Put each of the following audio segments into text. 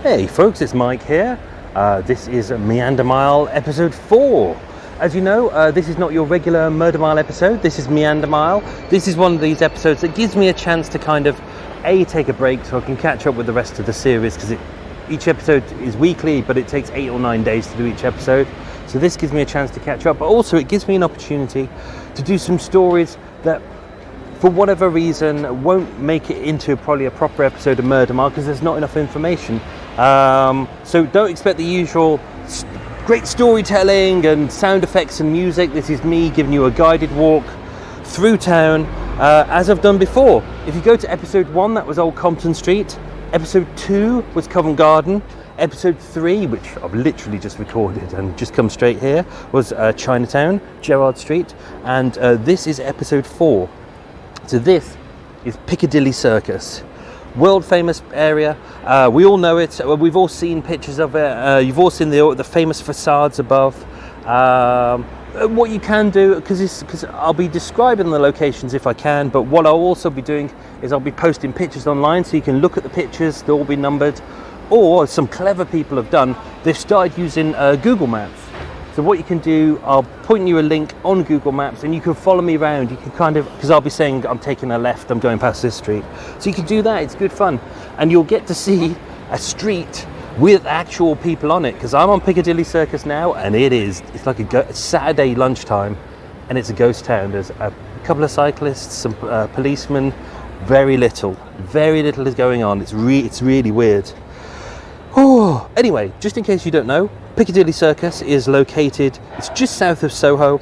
Hey folks, it's Mike here. This is Meander Mile episode 4. As you know, this is not your regular Murder Mile episode. This is Meander Mile. This is one of these episodes that gives me a chance to kind of take a break so I can catch up with the rest of the series, because each episode is weekly, but it takes 8 or 9 days to do each episode. So this gives me a chance to catch up, but also it gives me an opportunity to do some stories that, for whatever reason, won't make it into probably a proper episode of Murder Mile because there's not enough information. So don't expect the usual great storytelling and sound effects and music. This is me giving you a guided walk through town, as I've done before. If you go to episode 1, that was Old Compton Street. Episode 2 was Covent Garden. Episode 3, which I've literally just recorded and just come straight here, was Chinatown, Gerrard Street. And this is episode 4. So this is Piccadilly Circus. World famous area. We all know it. We've all seen pictures of it. You've all seen the famous facades above. What you can do, because I'll be describing the locations if I can, but what I'll also be doing is I'll be posting pictures online so you can look at the pictures. They'll all be numbered. Or some clever people have done, they've started using Google Maps. So what you can do, I'll point you a link on Google Maps and you can follow me around. You can kind of, because I'll be saying I'm taking a left, I'm going past this street. So you can do that, it's good fun. And you'll get to see a street with actual people on it, because I'm on Piccadilly Circus now, and it's like a Saturday lunchtime, and it's a ghost town. There's a couple of cyclists, some policemen, very little is going on. It's really weird. Oh, anyway, just in case you don't know, Piccadilly Circus is located, it's just south of Soho,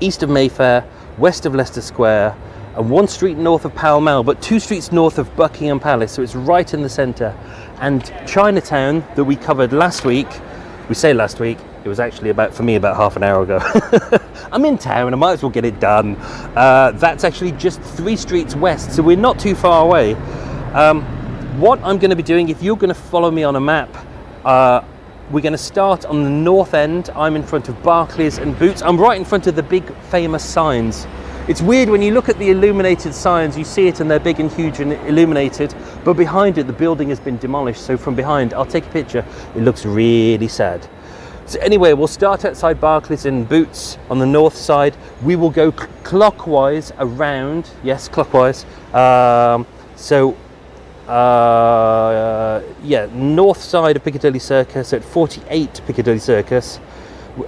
east of Mayfair, west of Leicester Square, and 1 street north of Pall Mall, but 2 streets north of Buckingham Palace, so it's right in the centre. And Chinatown, that we covered last week, we say last week, it was actually about half an hour ago. I'm in town, I might as well get it done. That's actually just 3 streets west, so we're not too far away. What I'm going to be doing, if you're going to follow me on a map, we're going to start on the north end. I'm in front of Barclays and Boots. I'm right in front of the big famous signs. It's weird when you look at the illuminated signs, you see it and they're big and huge and illuminated, but behind it the building has been demolished. So from behind, I'll take a picture, it looks really sad. So anyway, we'll start outside Barclays and Boots on the north side. We will go clockwise around, yes, clockwise. North side of Piccadilly Circus at 48 Piccadilly Circus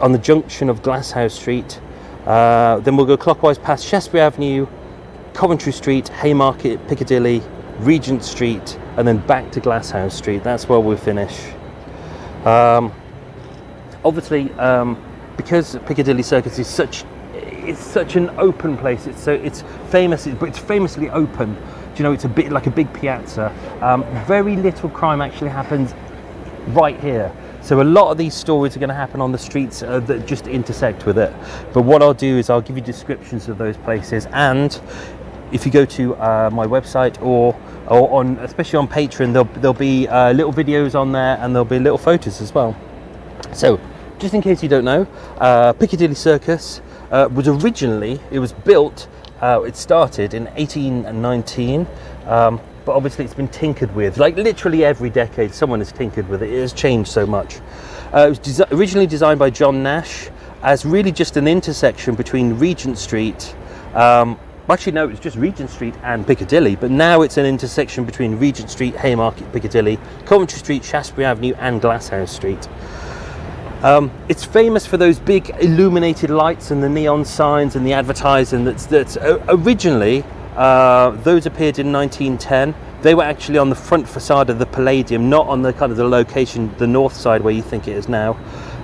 on the junction of Glasshouse Street. Then we'll go clockwise past Shastri Avenue, Coventry Street, Haymarket, Piccadilly, Regents Street, and then back to Glasshouse Street. That's where we'll finish. Obviously, because Piccadilly Circus is such an open place. It's famously open. You know, it's a bit like a big piazza. Very little crime actually happens right here. So a lot of these stories are going to happen on the streets that just intersect with it. But what I'll do is I'll give you descriptions of those places, and if you go to my website or on, especially on Patreon, there'll be little videos on there, and there'll be little photos as well. So just in case you don't know, Piccadilly Circus was built. It started in 1819, but obviously it's been tinkered with. Like literally every decade, someone has tinkered with it. It has changed so much. It was originally designed by John Nash as really just an intersection between Regent Street. Actually, no, it was just Regent Street and Piccadilly, but now it's an intersection between Regent Street, Haymarket, Piccadilly, Coventry Street, Shastri Avenue, and Glasshouse Street. It's famous for those big illuminated lights and the neon signs and the advertising. That's originally those appeared in 1910. They were actually on the front facade of the Palladium, not on the kind of the location, the north side where you think it is now.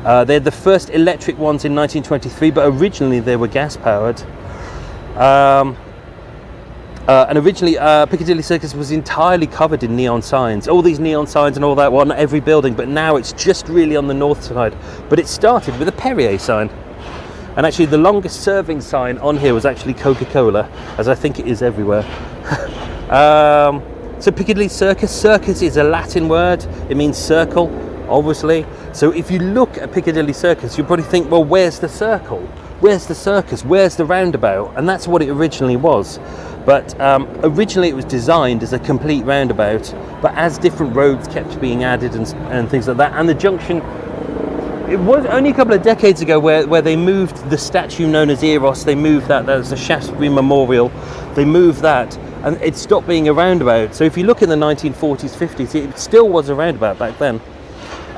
They're the first electric ones in 1923, but originally they were gas powered. And originally Piccadilly Circus was entirely covered in neon signs, all these neon signs and all that on every building, but now it's just really on the north side. But it started with a Perrier sign, and actually the longest serving sign on here was actually Coca-Cola, as I think it is everywhere. So Piccadilly Circus is a Latin word. It means circle, obviously. So if you look at Piccadilly Circus, you'll probably think, well, where's the circle? where's the circus, where's the roundabout? And that's what it originally was. But originally it was designed as a complete roundabout, but as different roads kept being added and things like that, and the junction, it was only a couple of decades ago where they moved the statue known as Eros, they moved that was the Shastri Memorial, they moved that, and it stopped being a roundabout. So if you look in the 1940s, 50s, it still was a roundabout back then.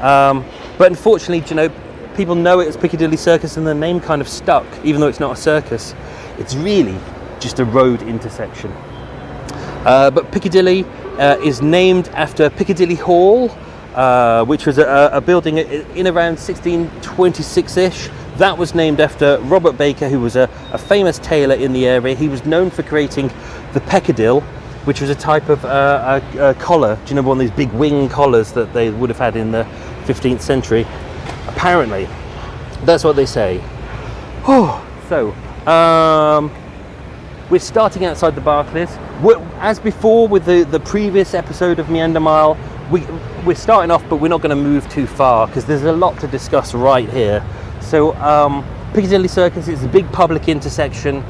But unfortunately, you know, people know it as Piccadilly Circus and the name kind of stuck, even though it's not a circus. It's really just a road intersection. But Piccadilly is named after Piccadilly Hall, which was a building in around 1626-ish. That was named after Robert Baker, who was a famous tailor in the area. He was known for creating the peccadille, which was a type of a collar. Do you know one of these big wing collars that they would have had in the 15th century? Apparently, that's what they say. So, we're starting outside the Barclays. As before with the previous episode of Meander Mile, we're starting off, but we're not going to move too far because there's a lot to discuss right here. So Piccadilly Circus is a big public intersection.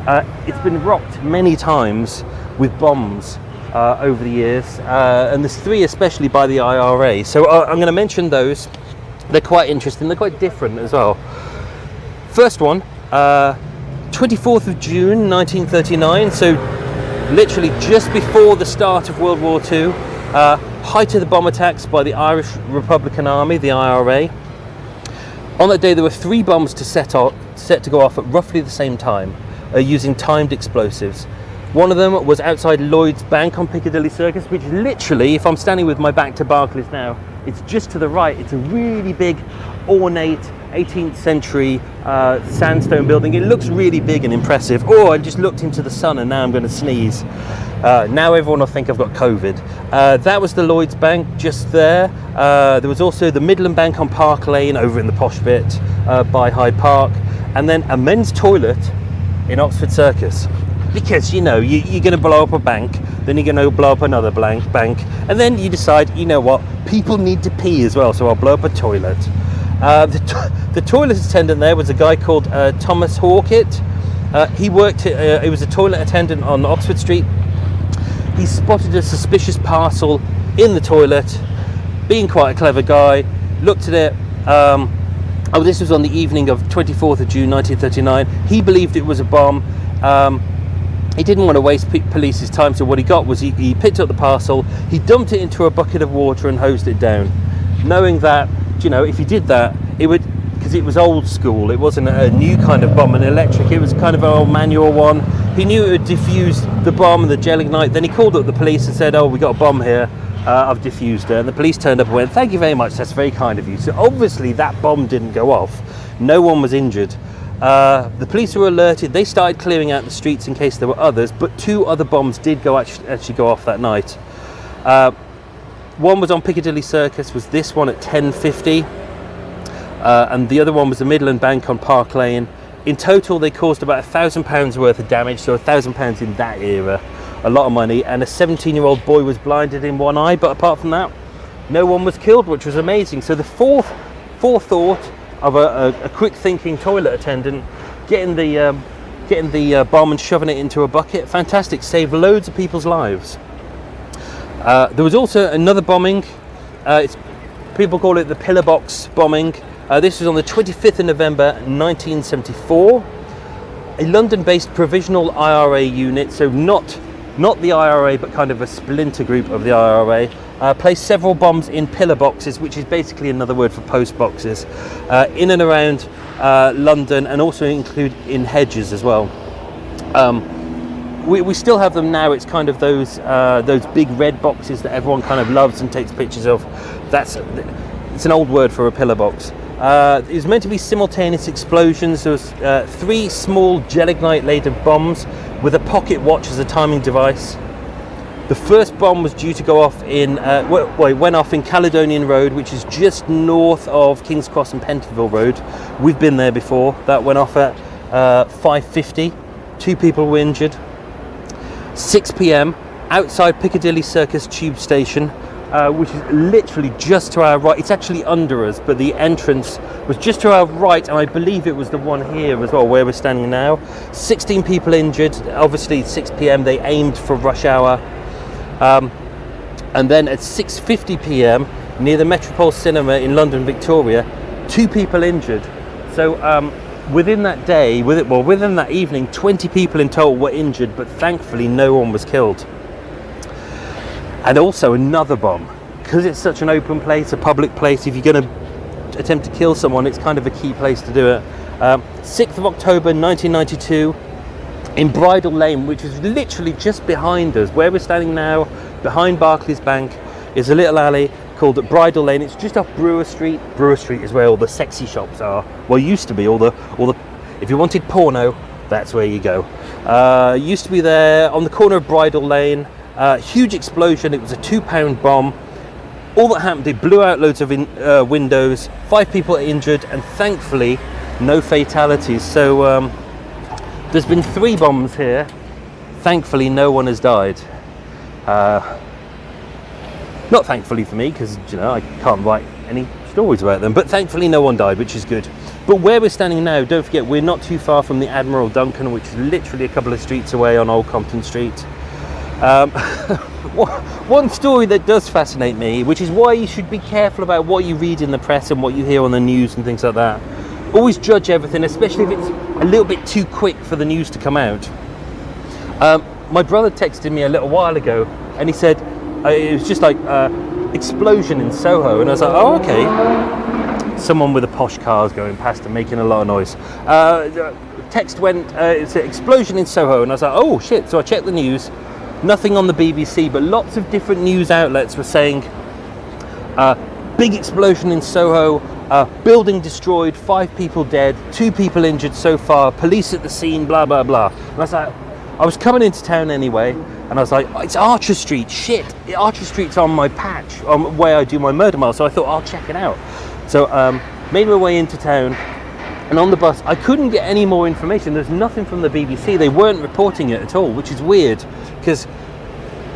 It's been rocked many times with bombs over the years, and there's 3 especially by the IRA. So I'm going to mention those. They're quite interesting, they're quite different as well. First one, 24th of June 1939, so literally just before the start of World War II, height of the bomb attacks by the Irish Republican Army, the IRA. On that day there were 3 bombs set to go off at roughly the same time, using timed explosives. One of them was outside Lloyd's Bank on Piccadilly Circus, which literally, if I'm standing with my back to Barclays now, it's just to the right. It's a really big, ornate 18th century sandstone building. It looks really big and impressive. I just looked into the sun and now I'm going to sneeze. Now everyone will think I've got COVID. That was the Lloyd's Bank just there. There was also the Midland Bank on Park Lane over in the posh bit by Hyde Park. And then a men's toilet in Oxford Circus. Because, you know, you're going to blow up a bank, then you're going to blow up another bank, and then you decide, you know what, people need to pee as well, so I'll blow up a toilet. The toilet attendant there was a guy called Thomas Hawkett. He was a toilet attendant on Oxford Street. He spotted a suspicious parcel in the toilet, being quite a clever guy, looked at it. This was on the evening of 24th of June 1939. He believed it was a bomb. He didn't want to waste police's time, so what he got was he picked up the parcel, he dumped it into a bucket of water and hosed it down, knowing that, you know, if he did that, it would, because it was old school, it wasn't a new kind of bomb, an electric, it was kind of an old manual one. He knew it would diffuse the bomb and the gelignite. Then he called up the police and said, we got a bomb here, I've diffused it. And the police turned up and went, thank you very much, that's very kind of you. So obviously that bomb didn't go off, no one was injured. The police were alerted. They started clearing out the streets in case there were others, but 2 other bombs did actually go off that night. One was on Piccadilly Circus, was this one at 10:50, and the other one was the Midland Bank on Park Lane. In total, they caused about £1,000 worth of damage, so £1,000 in that era, a lot of money, and a 17-year-old boy was blinded in one eye, but apart from that, no one was killed, which was amazing. So the forethought of a quick-thinking toilet attendant getting the bomb and shoving it into a bucket, fantastic, saved loads of people's lives. There was also another bombing. People call it the pillar box bombing. This was on the 25th of November 1974. A London-based provisional IRA unit, so not the IRA, but kind of a splinter group of the IRA, placed several bombs in pillar boxes, which is basically another word for post boxes, in and around London, and also include in hedges as well. We still have them now. It's kind of those big red boxes that everyone kind of loves and takes pictures of. It's an old word for a pillar box. It was meant to be simultaneous explosions. There was 3 small gelignite-laden bombs with a pocket watch as a timing device. The first bomb was due to go off it went off in Caledonian Road, which is just north of King's Cross and Pentonville Road. We've been there before. That went off at 5:50. 2 people were injured. 6 p.m. outside Piccadilly Circus tube station. which is literally just to our right. It's actually under us, but the entrance was just to our right, and I believe it was the one here as well, where we're standing now. 16 people injured. Obviously, 6 p.m. they aimed for rush hour, and then at 6:50 p.m. near the Metropole Cinema in London, Victoria, 2 people injured. So within that day, within that evening, 20 people in total were injured, but thankfully no one was killed. And also another bomb, because it's such an open place, a public place. If you're going to attempt to kill someone, it's kind of a key place to do it. 6th of October 1992 in Bridal Lane, which is literally just behind us, where we're standing now, behind Barclays Bank, is a little alley called Bridal Lane. It's just off Brewer Street. Brewer Street is where all the sexy shops are. Well, used to be all the. If you wanted porno, that's where you go. Used to be there on the corner of Bridal Lane. Huge explosion. It was a £2 bomb. All that happened, it blew out loads of windows. 5 people injured, and thankfully, no fatalities. So there's been 3 bombs here. Thankfully, no one has died. Not thankfully for me, because I can't write any stories about them, but thankfully no one died, which is good. But where we're standing now, don't forget, we're not too far from the Admiral Duncan, which is literally a couple of streets away on Old Compton Street. One story that does fascinate me, which is why you should be careful about what you read in the press and what you hear on the news and things like that. Always judge everything, especially if it's a little bit too quick for the news to come out. My brother texted me a little while ago, and he said, it was just like explosion in Soho, and I was like, oh, okay. Someone with a posh car is going past and making a lot of noise. Text went, it's an explosion in Soho, and I was like, oh shit. So I checked the news, nothing on the BBC, but lots of different news outlets were saying big explosion in Soho, building destroyed, 5 people dead, 2 people injured so far, police at the scene, blah blah blah. And I was like, I was coming into town anyway, and I was like, it's Archer Street, shit. Archer Street's on my patch, where I do my murder mile, so I thought I'll check it out. So made my way into town, and on the bus, I couldn't get any more information. There's nothing from the BBC. They weren't reporting it at all, which is weird, because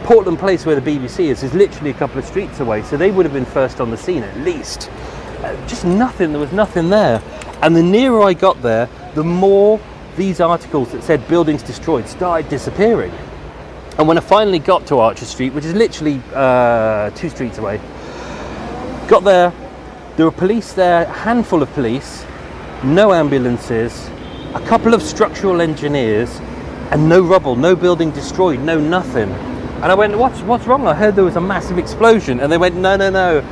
Portland Place, where the BBC is literally a couple of streets away, so they would have been first on the scene at least. Just nothing, there was nothing there. And the nearer I got there, the more these articles that said buildings destroyed started disappearing. And when I finally got to Archer Street, which is literally 2 streets away, got there were police there, a handful of police, no ambulances, a couple of structural engineers, and no rubble, no building destroyed, no nothing. And I went, what's wrong? I heard there was a massive explosion. And they went, no,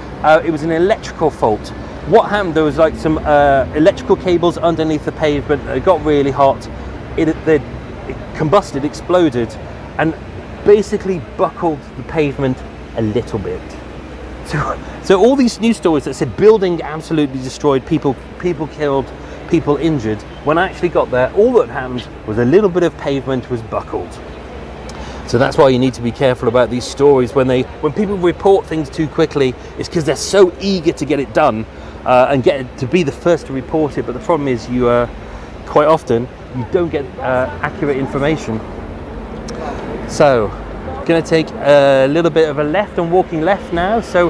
it was an electrical fault. What happened, there was like some electrical cables underneath the pavement. It got really hot. It combusted, exploded, and basically buckled the pavement a little bit. So all these news stories that said building absolutely destroyed, people killed, people injured, when I actually got there, all that happened was a little bit of pavement was buckled. So that's why you need to be careful about these stories. When people report things too quickly, it's because they're so eager to get it done and get it to be the first to report it. But the problem is, quite often you don't get accurate information. So, going to take a little bit of a left. I'm walking left now. So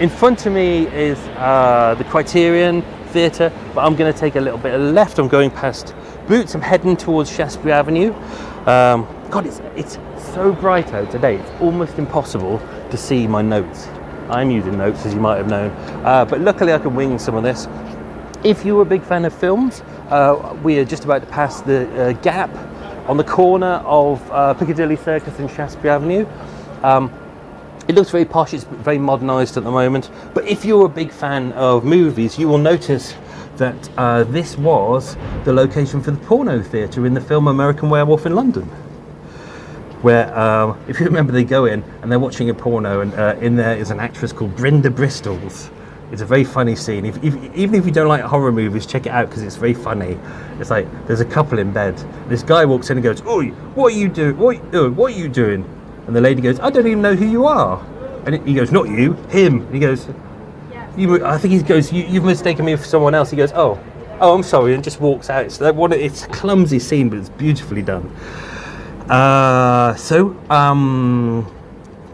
in front of me is the Criterion Theatre, but I'm going to take a little bit of left. I'm going past Boots. I'm heading towards Shastri Avenue. God, it's so bright out today, it's almost impossible to see my notes. I'm using notes, as you might have known, but luckily I can wing some of this. If you're a big fan of films, we are just about to pass the gap on the corner of Piccadilly Circus and Shastri Avenue. It looks very posh, it's very modernised at the moment, but if you're a big fan of movies, you will notice that this was the location for the porno theatre in the film American Werewolf in London, where if you remember, they go in and they're watching a porno, and in there is an actress called Brenda Bristles. It's a very funny scene. Even if you don't like horror movies, check it out because it's very funny. It's like there's a couple in bed. This guy walks in and goes, "Oi, what are you doing? What are you doing?" And the lady goes, "I don't even know who you are." And he goes, "Not you, him." And he goes, I think he goes, "You've mistaken me for someone else." He goes, "Oh, I'm sorry," and just walks out. So it's a clumsy scene, but it's beautifully done.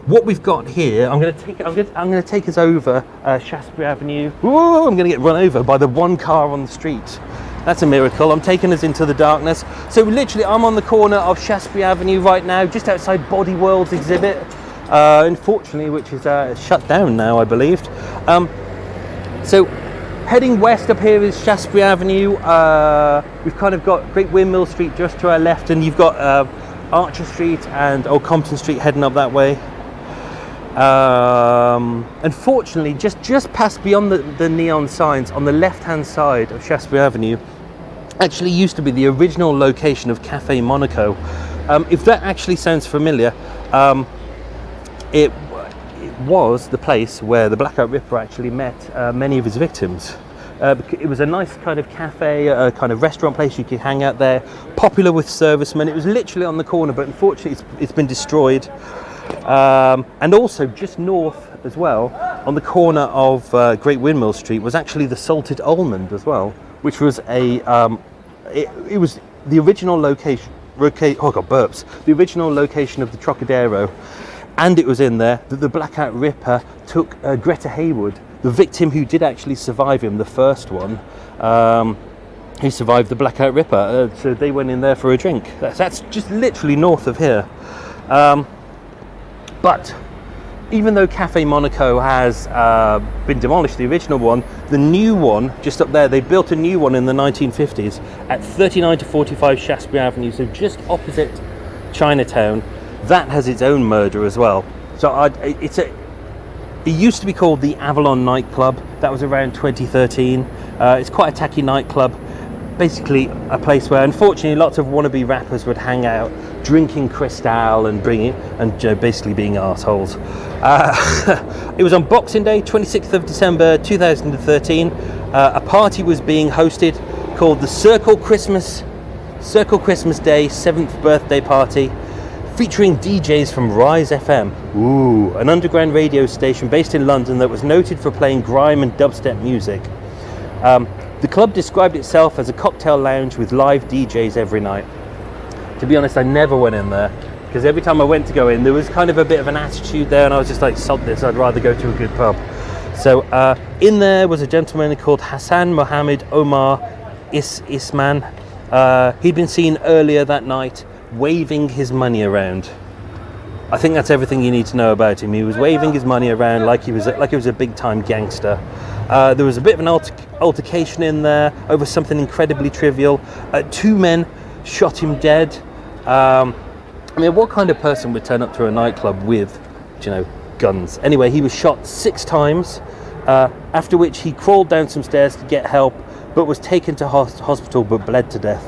what we've got here, I'm going to take us over Shastri Avenue. Ooh, I'm going to get run over by the one car on the street. That's a miracle. I'm taking us into the darkness. So literally, I'm on the corner of Shastri Avenue right now, just outside Body World's exhibit, unfortunately, which is shut down now, I believe. So heading west up here is Shastri Avenue. We've kind of got Great Windmill Street just to our left, and you've got Archer Street and Old Compton Street heading up that way. Unfortunately, just past beyond the neon signs on the left-hand side of Shastri Avenue actually used to be the original location of Cafe Monaco. If that actually sounds familiar, it was the place where the Blackout Ripper actually met many of his victims. It was a nice kind of cafe, a kind of restaurant place you could hang out there, popular with servicemen. It was literally on the corner, but unfortunately it's been destroyed. And also just north as well, on the corner of Great Windmill Street, was actually the Salted Almond as well, which was it was the original location. Oh God, burps! The original location of the Trocadero, and it was in there that the Blackout Ripper took Greta Haywood, the victim who did actually survive him, the first one. Who survived the Blackout Ripper. So they went in there for a drink. That's just literally north of here. But even though Cafe Monaco has been demolished, the original one, the new one just up there, they built a new one in the 1950s at 39 to 45 Shastri Avenue, so just opposite Chinatown. That has its own murder as well. So it used to be called the Avalon Nightclub. That was around 2013. It's quite a tacky nightclub. Basically a place where unfortunately lots of wannabe rappers would hang out, drinking Cristal and basically being arseholes. It was on Boxing Day, 26th of December 2013. A party was being hosted called the Circle Christmas Day 7th birthday party, featuring DJs from Rise FM, an underground radio station based in London that was noted for playing grime and dubstep music. The club described itself as a cocktail lounge with live DJs every night. To be honest, I never went in there, because every time I went to go in, there was kind of a bit of an attitude there, and I was just like, sod this, I'd rather go to a good pub. So in there was a gentleman called Hassan Mohammed Omar Isman. He'd been seen earlier that night waving his money around. I think that's everything you need to know about him. He was waving his money around like he was a big-time gangster. There was a bit of an altercation in there over something incredibly trivial. 2 men shot him dead. I mean, what kind of person would turn up to a nightclub with, guns? Anyway, he was shot 6 times, after which he crawled down some stairs to get help, but was taken to hospital but bled to death.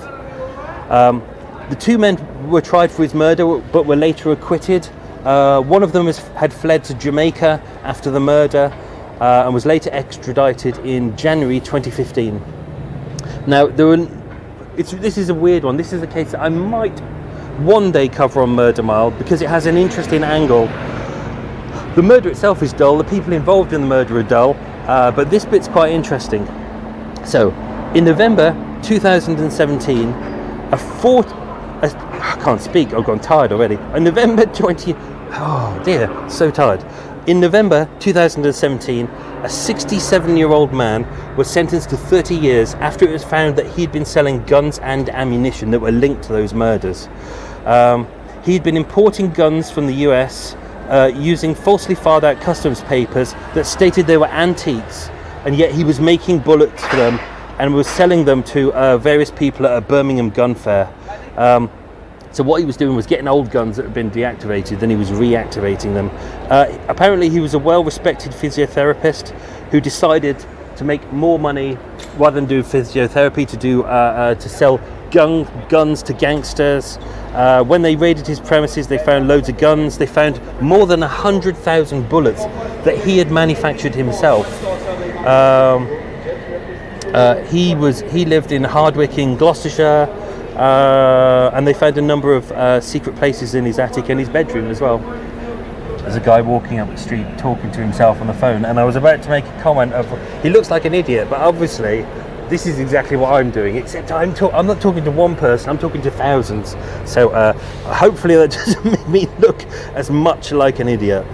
The 2 men were tried for his murder, but were later acquitted. One of them had fled to Jamaica after the murder, and was later extradited in January 2015. Now, this is a weird one. This is a case that I might one day cover on Meander Mile, because it has an interesting angle. The murder itself is dull, the people involved in the murder are dull, but this bit's quite interesting. So, in November 2017, I can't speak, I've gone tired already. In November 20... Oh dear, so tired. In November 2017, a 67-year-old man was sentenced to 30 years after it was found that he'd been selling guns and ammunition that were linked to those murders. He'd been importing guns from the US using falsely filed out customs papers that stated they were antiques, and yet he was making bullets for them and was selling them to various people at a Birmingham gun fair. So what he was doing was getting old guns that had been deactivated, then he was reactivating them. Apparently he was a well-respected physiotherapist who decided to make more money rather than do physiotherapy, to sell guns to gangsters. When they raided his premises, they found loads of guns. They found more than 100,000 bullets that he had manufactured himself. He lived in Hardwick in Gloucestershire. And they found a number of secret places in his attic and his bedroom as well. There's a guy walking up the street talking to himself on the phone, and I was about to make a comment of, he looks like an idiot, but obviously this is exactly what I'm doing, except I'm not talking to one person, I'm talking to thousands. So hopefully that doesn't make me look as much like an idiot.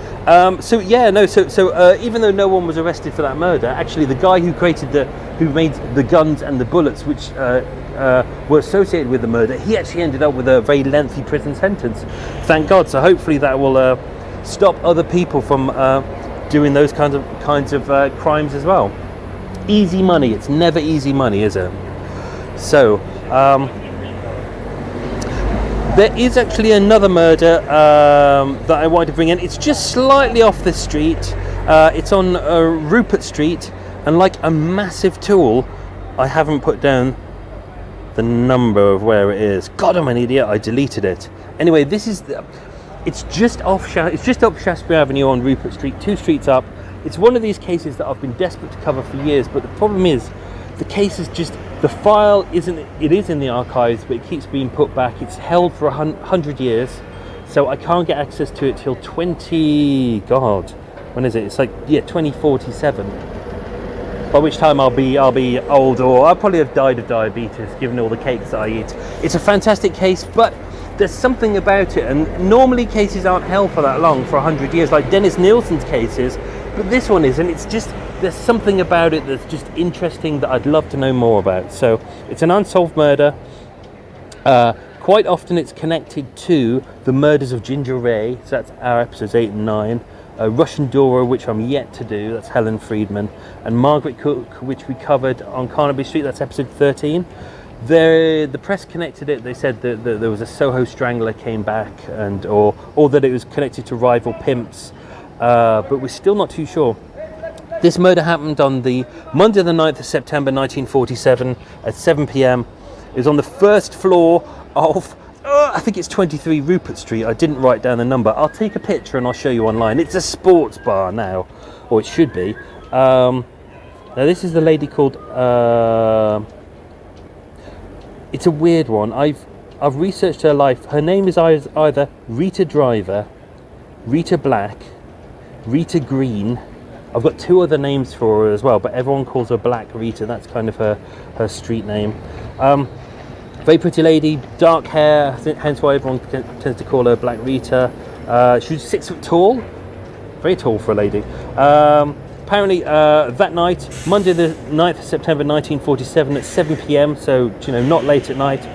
So even though no one was arrested for that murder, actually the guy who made the guns and the bullets, which were associated with the murder, he actually ended up with a very lengthy prison sentence. Thank God. So hopefully that will stop other people from doing those kinds of crimes as well. Easy money. It's never easy money, is it? So there is actually another murder that I wanted to bring in. It's just slightly off the street. It's on Rupert Street, and like a massive tool, I haven't put down the number of where it is. God, I'm an idiot. I deleted it. Anyway, it's just up Shastri Avenue on Rupert Street, 2 streets up. It's one of these cases that I've been desperate to cover for years, but the problem is the case is just, the file is in the archives, but it keeps being put back. It's held for 100 years, so I can't get access to it till when is it? It's like 2047. By which time I'll be old, or I'll probably have died of diabetes given all the cakes that I eat. It's a fantastic case, but there's something about it, and normally cases aren't held for that long, for 100 years, like Dennis Nielsen's cases, but this one isn't. It's just, there's something about it that's just interesting that I'd love to know more about. So it's an unsolved murder. Quite often it's connected to the murders of Ginger Ray, so that's our episodes 8 and 9. Russian Dora, which I'm yet to do, that's Helen Friedman, and Margaret Cook, which we covered on Carnaby Street, that's episode 13. The press connected it. They said that there was a Soho strangler came back, or that it was connected to rival pimps, but we're still not too sure. This murder happened on the Monday the 9th of September 1947 at 7 p.m. It was on the first floor of I think it's 23 Rupert Street. I didn't write down the number. I'll take a picture and I'll show you online. It's a sports bar now, or it should be. Now this is the lady called it's a weird one. I've researched her life. Her name is either Rita Driver, Rita Black, Rita Green. I've got 2 other names for her as well, but everyone calls her Black Rita. That's kind of her street name. Very pretty lady, dark hair, hence why everyone tends to call her Black Rita. She was 6 foot tall, very tall for a lady. Apparently that night, Monday the 9th of September 1947 at 7 p.m, so not late at night,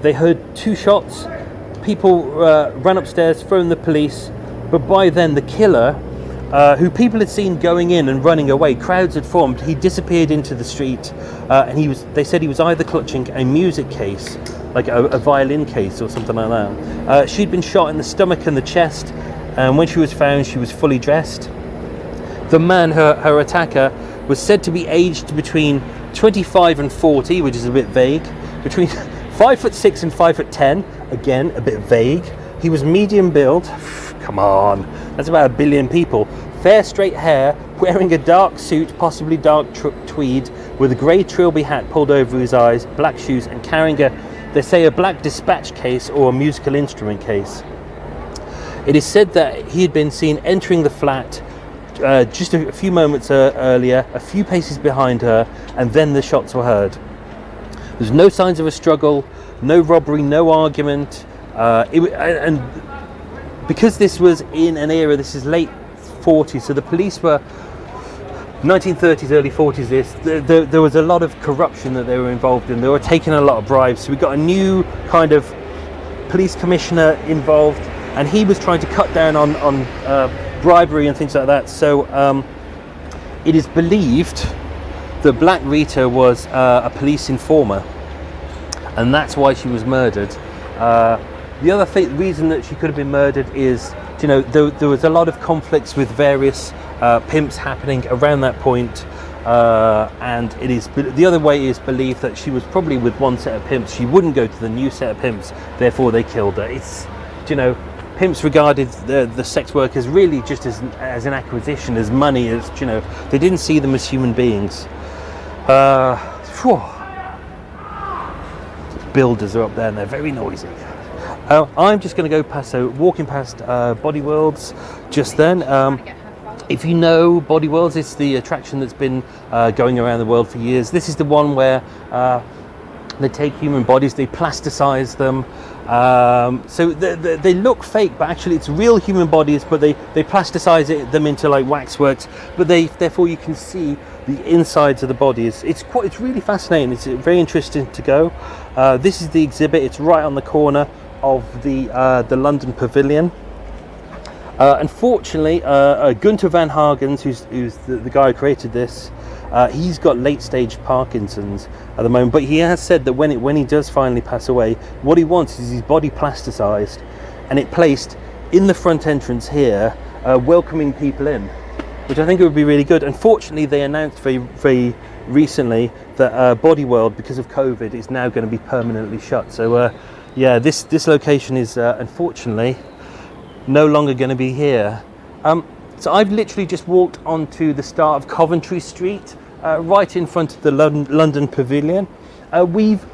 they heard 2 shots. People ran upstairs, phoned the police, but by then the killer, who people had seen going in and running away, crowds had formed, he disappeared into the street, and they said he was either clutching a music case, like a violin case or something like that. She'd been shot in the stomach and the chest, and when she was found, she was fully dressed. The man, her attacker, was said to be aged between 25 and 40, which is a bit vague, between 5'6" and 5'10", again, a bit vague. He was medium build, come on, that's about 1 billion people. Fair straight hair, wearing a dark suit, possibly dark tweed, with a grey trilby hat pulled over his eyes, black shoes, and carrying they say a black dispatch case or a musical instrument case. It is said that he had been seen entering the flat just a few moments earlier, a few paces behind her, and then the shots were heard. There's no signs of a struggle, no robbery, no argument, and because this was in an era, this is late 40s, so the police were 1930s, early 40s. There was a lot of corruption that they were involved in. They were taking a lot of bribes, so we got a new kind of police commissioner involved, and he was trying to cut down on bribery and things like that. So it is believed that Black Rita was a police informer, and that's why she was murdered. The other reason that she could have been murdered is, there was a lot of conflicts with various pimps happening around that point, and it is the other way is believed that she was probably with one set of pimps. She wouldn't go to the new set of pimps, therefore they killed her. It's, pimps regarded the sex workers really just as an acquisition, as money, as they didn't see them as human beings. Builders are up there and they're very noisy. I'm just going to go past, walking past Body Worlds just then. If you know Body Worlds, it's the attraction that's been going around the world for years. This is the one where they take human bodies, they plasticize them, so they look fake, but actually it's real human bodies, but they plasticize them into like waxworks, but therefore you can see the insides of the bodies. It's really fascinating. It's very interesting to go. This is the exhibit. It's right on the corner of the London Pavilion. Unfortunately, Gunther van Hagens, who's the guy who created this, he's got late stage Parkinson's at the moment, but he has said that when he does finally pass away, what he wants is his body plasticized and it placed in the front entrance here, welcoming people in, which I think it would be really good. Unfortunately, they announced very recently that Body World, because of COVID, is now going to be permanently shut. So yeah, this location is unfortunately no longer going to be here. So I've literally just walked onto the start of Coventry Street, right in front of the London Pavilion. We've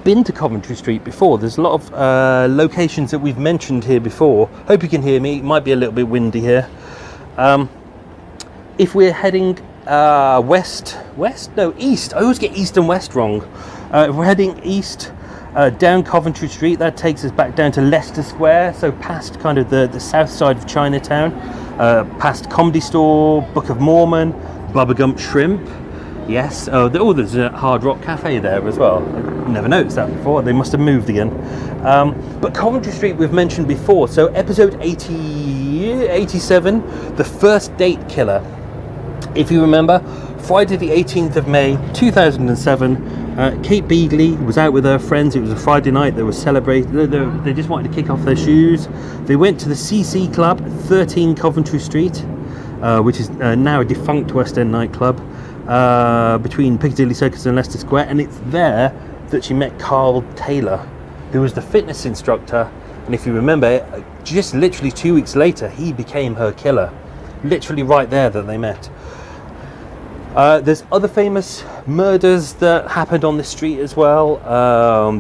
been to Coventry Street before. There's a lot of locations that we've mentioned here before. Hope you can hear me. It might be a little bit windy here. If we're heading east. I always get east and west wrong. If we're heading east, down Coventry Street, that takes us back down to Leicester Square, so past kind of the south side of Chinatown, past Comedy Store, Book of Mormon, Bubba Gump Shrimp. Yes, there's a Hard Rock Cafe there as well. I never noticed that before. They must have moved again. But Coventry Street we've mentioned before. So episode 87, The First Date Killer. If you remember, Friday the 18th of May 2007, Kate Beagley was out with her friends. It was a Friday night. They were celebrating. They just wanted to kick off their shoes. They went to the CC Club, 13 Coventry Street, which is now a defunct West End nightclub, between Piccadilly Circus and Leicester Square. And it's there that she met Carl Taylor, who was the fitness instructor. And if you remember, just literally 2 weeks later, he became her killer. Literally right there that they met. There's other famous murders that happened on this street as well.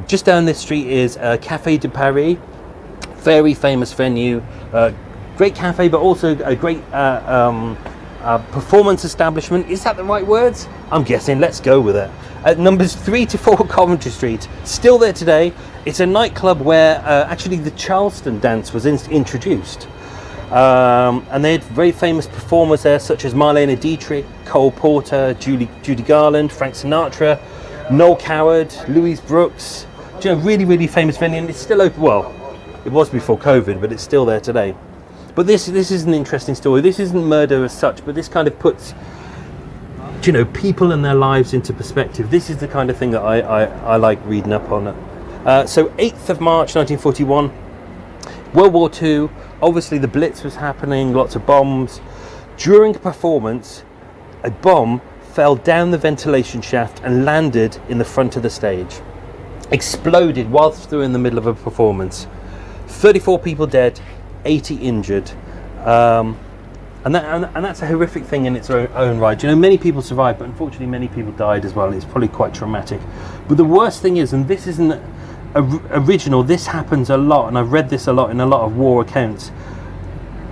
Just down this street is Café de Paris, very famous venue, great cafe, but also a great performance establishment. Is that the right words? I'm guessing. Let's go with it. At numbers 3 to 4 Coventry Street, still there today. It's a nightclub where actually the Charleston dance was introduced. And they had very famous performers there, such as Marlene Dietrich, Cole Porter, Judy Garland, Frank Sinatra, Noel Coward, Louise Brooks. Really, really famous venue, and it's still open. Well, it was before COVID, but it's still there today. But this is an interesting story. This isn't murder as such, but this kind of puts, people and their lives into perspective. This is the kind of thing that I like reading up on. So 8th of March 1941, World War II. Obviously the Blitz was happening, lots of bombs. During a performance, a bomb fell down the ventilation shaft and landed in the front of the stage. Exploded whilst they were in the middle of a performance. 34 people dead, 80 injured. And that's a horrific thing in its own right. Many people survived, but unfortunately many people died as well. And it's probably quite traumatic. But the worst thing is, and this isn't original, this happens a lot, and I've read this a lot in a lot of war accounts.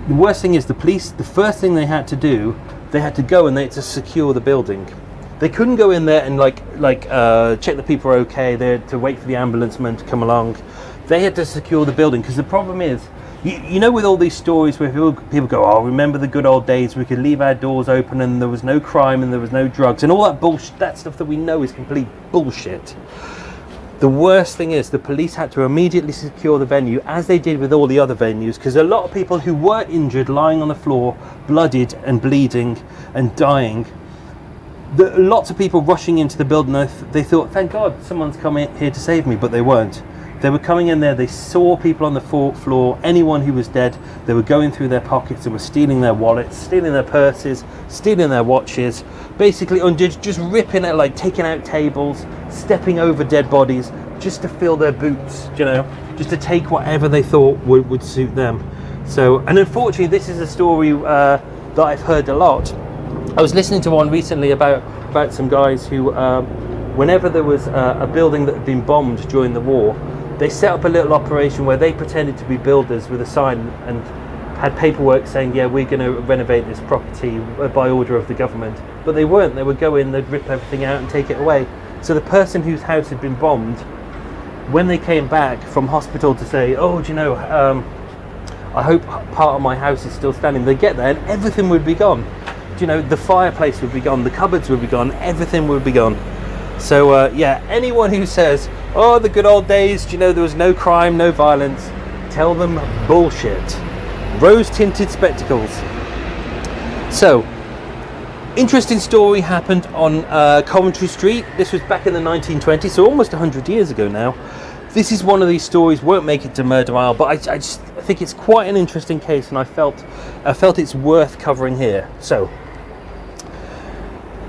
The worst thing is the police, the first thing they had to do, they had to go and they had to secure the building. They couldn't go in there and check the people are okay. They had to wait for the ambulance men to come along. They had to secure the building, because the problem is, with all these stories where people go, oh, remember the good old days, we could leave our doors open and there was no crime and there was no drugs and all that bullshit, that stuff that we know is complete bullshit. The worst thing is the police had to immediately secure the venue, as they did with all the other venues, because a lot of people who were injured, lying on the floor, bloodied and bleeding and dying, lots of people rushing into the building, they thought, thank God someone's coming here to save me, but they weren't. They were coming in there, they saw people on the floor, anyone who was dead, they were going through their pockets, they were stealing their wallets, stealing their purses, stealing their watches, basically just ripping it, taking out tables, stepping over dead bodies, just to fill their boots, just to take whatever they thought would suit them. So, and unfortunately this is a story that I've heard a lot. I was listening to one recently about some guys who, whenever there was a building that had been bombed during the war, they set up a little operation where they pretended to be builders with a sign and had paperwork saying, yeah, we're going to renovate this property by order of the government. But they weren't. They would go in, they'd rip everything out and take it away. So the person whose house had been bombed, when they came back from hospital to say, oh, do you know, I hope part of my house is still standing, they get there and everything would be gone. Do you know, the fireplace would be gone, the cupboards would be gone, everything would be gone. So yeah, anyone who says, oh, the good old days, do you know, there was no crime, no violence, tell them bullshit. Rose-tinted spectacles. So, interesting story happened on Covent Street. This was back in the 1920s, so almost 100 years ago now. This is one of these stories, won't make it to Meander Mile, but I just think it's quite an interesting case, and I felt it's worth covering here. So,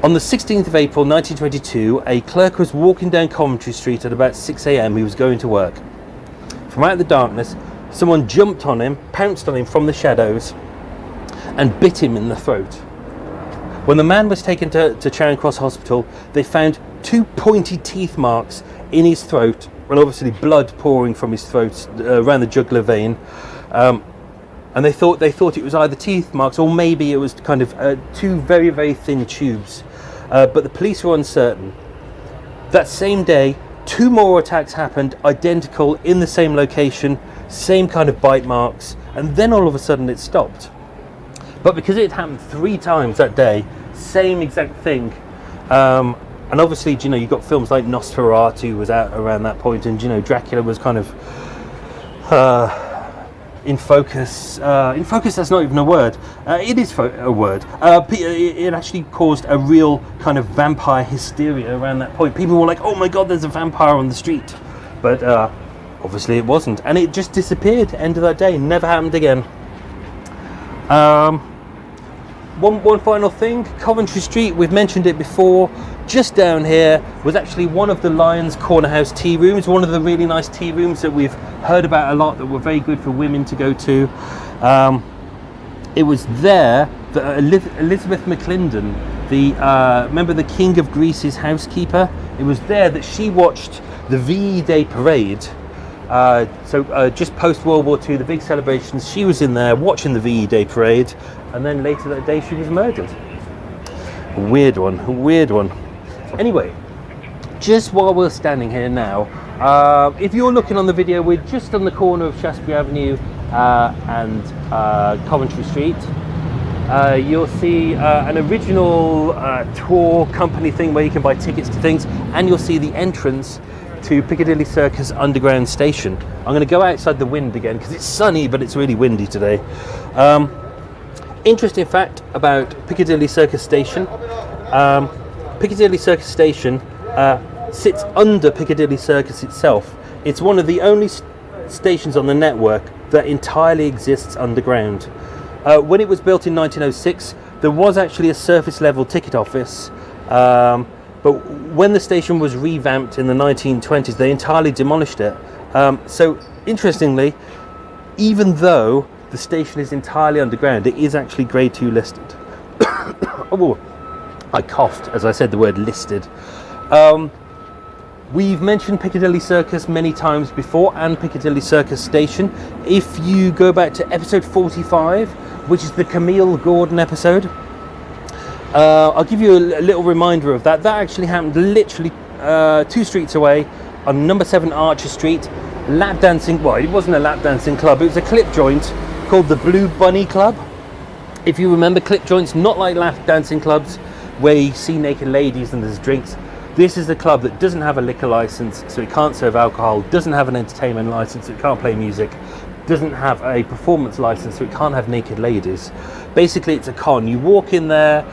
on the 16th of April 1922, a clerk was walking down Covent Street at about 6 a.m. He was going to work. From out of the darkness, someone jumped on him, pounced on him from the shadows, and bit him in the throat. When the man was taken to Charing Cross Hospital, they found 2 pointy teeth marks in his throat, and obviously blood pouring from his throat around the jugular vein. And they thought it was either teeth marks or maybe it was kind of 2 very, very thin tubes. But the police were uncertain. That same day, 2 more attacks happened, identical, in the same location, same kind of bite marks, and then all of a sudden it stopped. But because it happened 3 times that day, same exact thing, and obviously, you know, you've got films like Nosferatu was out around that point, and, you know, Dracula was kind of in focus. In focus, that's not even a word. It is a word. It actually caused a real kind of vampire hysteria around that point. People were like, oh my god, there's a vampire on the street. But obviously it wasn't. And it just disappeared, end of that day, never happened again. One final thing, Coventry Street, we've mentioned it before, just down here was actually one of the Lions Corner House tea rooms, one of the really nice tea rooms that we've heard about a lot, that were very good for women to go to. It was there that Elizabeth McClendon, remember the King of Greece's housekeeper? It was there that she watched the VE Day parade. Just post World War II, the big celebrations, she was in there watching the VE Day parade, and then later that day she was murdered. A weird one. Anyway, just while we're standing here now, if you're looking on the video, we're just on the corner of Shastri Avenue and Coventry Street. You'll see an original tour company thing where you can buy tickets to things, and you'll see the entrance to Piccadilly Circus Underground Station. I'm going to go outside the wind again because it's sunny, but it's really windy today. Interesting fact about Piccadilly Circus Station. Piccadilly Circus Station sits under Piccadilly Circus itself. It's one of the only stations on the network that entirely exists underground. When it was built in 1906, there was actually a surface level ticket office, but when the station was revamped in the 1920s, they entirely demolished it. So interestingly, even though the station is entirely underground, it is actually grade 2 listed. Oh, I coughed as I said the word listed. We've mentioned Piccadilly Circus many times before, and Piccadilly Circus Station. If you go back to episode 45, which is the Camille Gordon episode, I'll give you a little reminder of that. That actually happened literally 2 streets away on number 7 Archer Street. Lap dancing, well, it wasn't a lap dancing club, it was a clip joint called the Blue Bunny Club. If you remember, clip joints, not like lap dancing clubs where you see naked ladies and there's drinks. This is a club that doesn't have a liquor license, so it can't serve alcohol, doesn't have an entertainment license, so it can't play music, doesn't have a performance license, so it can't have naked ladies. Basically, it's a con. You walk in there,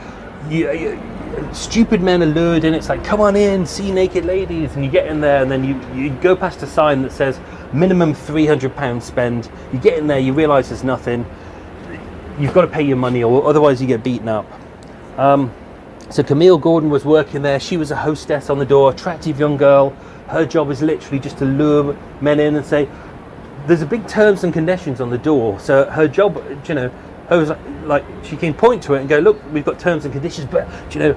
stupid men are lured in. It's like, come on in, see naked ladies, and you get in there, and then you go past a sign that says minimum £300 spend. You get in there, you realise there's nothing. You've got to pay your money, or otherwise you get beaten up. So Camille Gordon was working there. She was a hostess on the door, attractive young girl. Her job is literally just to lure men in and say, there's a big terms and conditions on the door. So her job, you know, her was like she can point to it and go, look, we've got terms and conditions, but you know,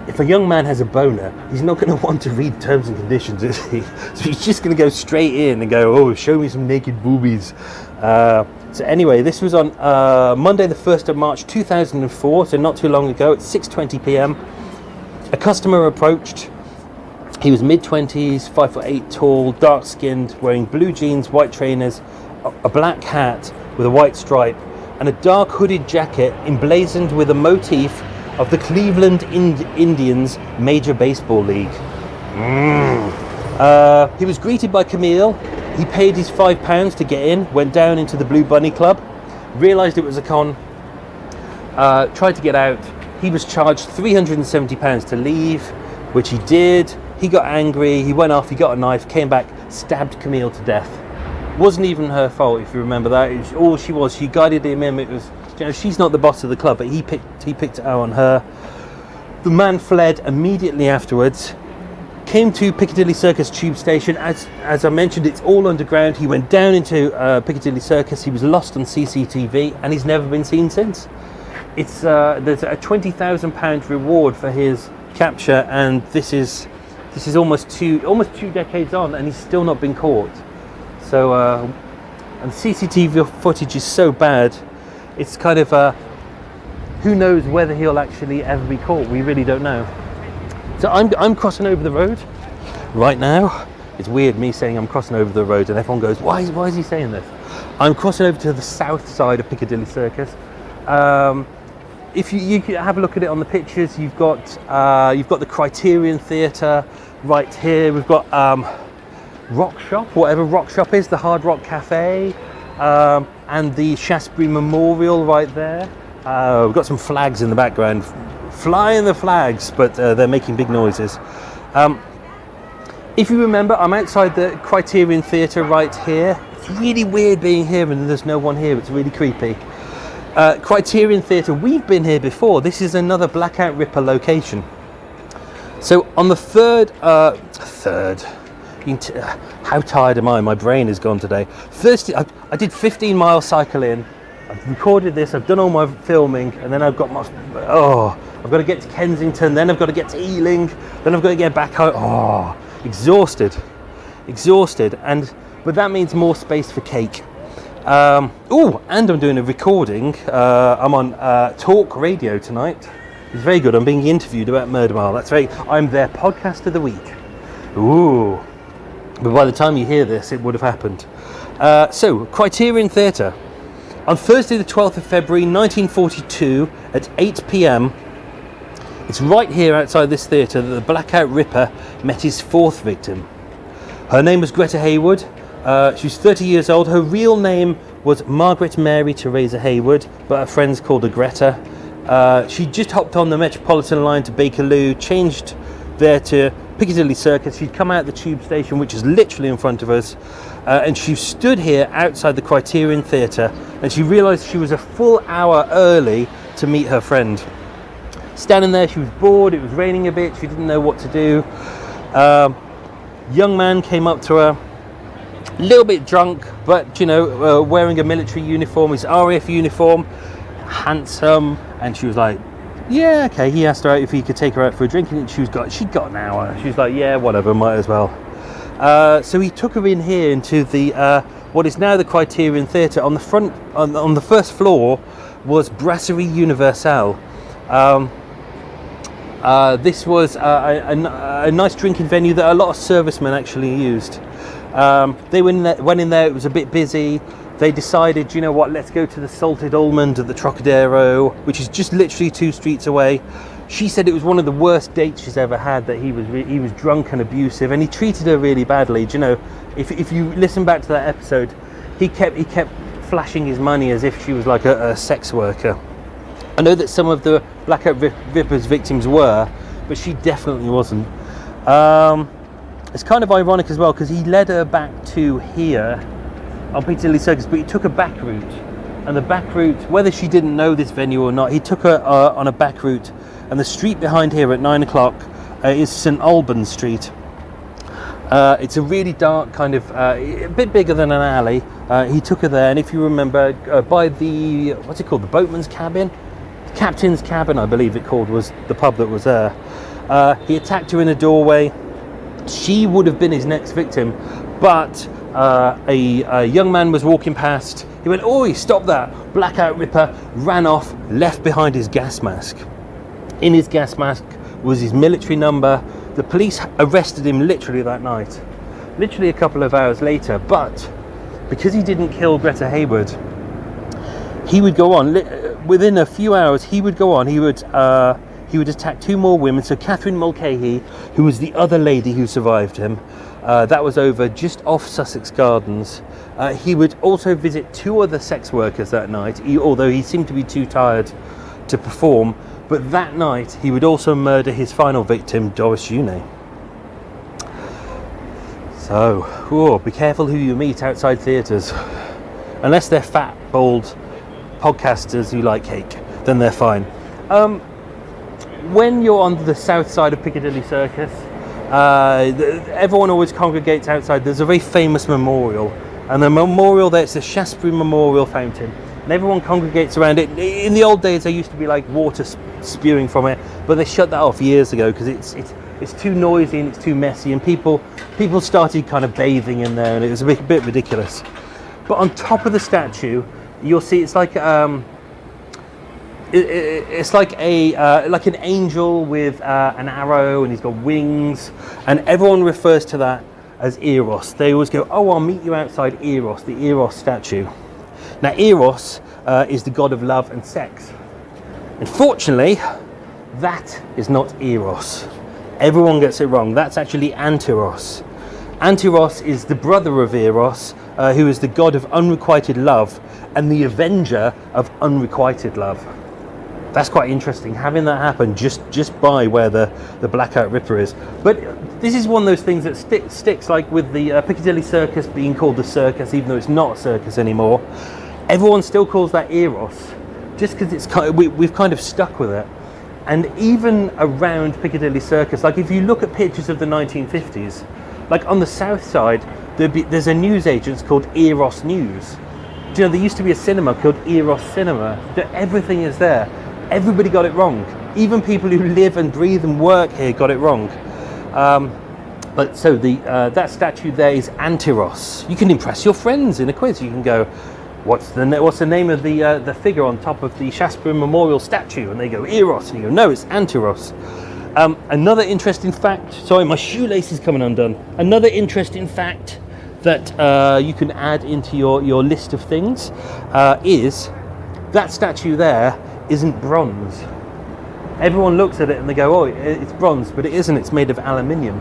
if a young man has a boner, he's not going to want to read terms and conditions, is he? So he's just going to go straight in and go, oh, show me some naked boobies. So anyway, this was on Monday the 1st of March 2004, so not too long ago, at 6:20 p.m. A customer approached. He was mid-20s, 5'8" tall, dark-skinned, wearing blue jeans, white trainers, a black hat with a white stripe, and a dark hooded jacket emblazoned with a motif of the Cleveland Indians Major Baseball League. He was greeted by Camille. He paid his £5 to get in, went down into the Blue Bunny Club, realised it was a con, tried to get out. He was charged £370 to leave, which he did. He got angry, he went off, he got a knife, came back, stabbed Camille to death. Wasn't even her fault, if you remember that. It was, all she was, she guided him in. It was, you know, she's not the boss of the club, but he picked it out on her. The man fled immediately afterwards, came to Piccadilly Circus tube station. As I mentioned, it's all underground. He went down into Piccadilly Circus. He was lost on CCTV, and he's never been seen since. It's there's a £20,000 reward for his capture, and this is almost two decades on, and he's still not been caught. So and CCTV footage is so bad, it's kind of who knows whether he'll actually ever be caught. We really don't know. So I'm crossing over the road right now. It's weird me saying I'm crossing over the road, and everyone goes, why is he saying this? I'm crossing over to the south side of Piccadilly Circus. If you can have a look at it on the pictures, you've got the Criterion Theatre right here. We've got Rock Shop, whatever Rock Shop is, the Hard Rock Cafe, and the Shastri Memorial right there. We've got some flags in the background, flying the flags, but they're making big noises. If you remember, I'm outside the Criterion Theatre right here. It's really weird being here and there's no one here. It's really creepy. Criterion Theatre, we've been here before. This is another Blackout Ripper location. So on the third, how tired am I? My brain is gone today. First, I did 15-mile cycle in. I've recorded this, I've done all my filming, and then I've got I've got to get to Kensington, then I've got to get to Ealing, then I've got to get back home. Exhausted, but that means more space for cake. And I'm doing a recording. I'm on Talk Radio tonight. It's very good. I'm being interviewed about Meander Mile. I'm their podcast of the week. Ooh. But by the time you hear this, it would have happened. So, Criterion Theatre. On Thursday the 12th of February 1942 at 8 p.m, it's right here outside this theatre that the Blackout Ripper met his fourth victim. Her name was Greta Haywood. She was 30 years old. Her real name was Margaret Mary Teresa Haywood, but her friends called her Greta. She just hopped on the Metropolitan line to Bakerloo, changed there to Piccadilly Circus. She'd come out the tube station, which is literally in front of us, and she stood here outside the Criterion Theatre, and she realised she was a full hour early to meet her friend. Standing there, she was bored, it was raining a bit, she didn't know what to do. Young man came up to her, a little bit drunk, but wearing a military uniform, his RAF uniform, handsome, and she was like, yeah, okay. He asked her out if he could take her out for a drink, and she'd got an hour. She was like, yeah, whatever, might as well. So he took her in here into the what is now the Criterion Theatre. On the front, on the first floor, was Brasserie Universelle. This was a nice drinking venue that a lot of servicemen actually used. They went in there. It was a bit busy. They decided, you know what, let's go to the Salted Almond at the Trocadero, which is just literally 2 streets away. She said it was one of the worst dates she's ever had, that he was drunk and abusive, and he treated her really badly. Do you know, if you listen back to that episode, he kept flashing his money as if she was like a sex worker. I know that some of the Blackout Ripper's victims were, but she definitely wasn't. It's kind of ironic as well, because he led her back to here on Piccadilly Circus, but he took a back route, and the back route, whether she didn't know this venue or not, he took her on a back route, and the street behind here at 9 o'clock is St Albans Street. It's a really dark kind of, a bit bigger than an alley. He took her there, and if you remember, by the, what's it called, the boatman's cabin? Captain's Cabin, I believe it called, was the pub that was there. He attacked her in a doorway. She would have been his next victim, but a young man was walking past. He went, "Oi, stop that!" Blackout Ripper ran off, left behind his gas mask. In his gas mask was his military number. The police arrested him literally that night, literally a couple of hours later. But because he didn't kill Greta Hayward, he would go on. Within a few hours, he would go on. He would attack 2 more women. So Catherine Mulcahy, who was the other lady who survived him, that was over just off Sussex Gardens. He would also visit 2 other sex workers that night, although he seemed to be too tired to perform. But that night, he would also murder his final victim, Doris June. So, be careful who you meet outside theatres. Unless they're fat, bald podcasters who like cake, then they're fine. When you're on the south side of Piccadilly Circus, everyone always congregates outside. There's a very famous memorial, and the memorial there, it's the Shastri Memorial Fountain, and everyone congregates around it. In the old days, there used to be like water spewing from it, but they shut that off years ago because it's too noisy and it's too messy, and people started kind of bathing in there, and it was a bit ridiculous. But on top of the statue, you'll see it's like it's like an angel with an arrow, and he's got wings, and everyone refers to that as Eros. They always go, "Oh, I'll meet you outside Eros," the Eros statue. Now, Eros is the god of love and sex. Unfortunately, that is not Eros. Everyone gets it wrong. That's actually Anteros. Anteros is the brother of Eros, who is the god of unrequited love and the avenger of unrequited love. That's quite interesting, having that happen just by where the Blackout Ripper is. But this is one of those things that sticks, like with the Piccadilly Circus being called the circus, even though it's not a circus anymore. Everyone still calls that Eros, just because we've kind of stuck with it. And even around Piccadilly Circus, like if you look at pictures of the 1950s, like on the south side, there's a newsagent's called Eros News. Do you know, there used to be a cinema called Eros Cinema. Everything is there. Everybody got it wrong. Even people who live and breathe and work here got it wrong. But so that statue there is Anteros. You can impress your friends in a quiz. You can go, what's the name of the figure on top of the Shastri Memorial statue? And they go, Eros. And you go, no, it's Anteros. Another interesting fact, sorry, my shoelace is coming undone. Another interesting fact that you can add into your list of things is that statue there isn't bronze. Everyone looks at it and they go, "Oh, it's bronze," but it isn't. It's made of aluminium,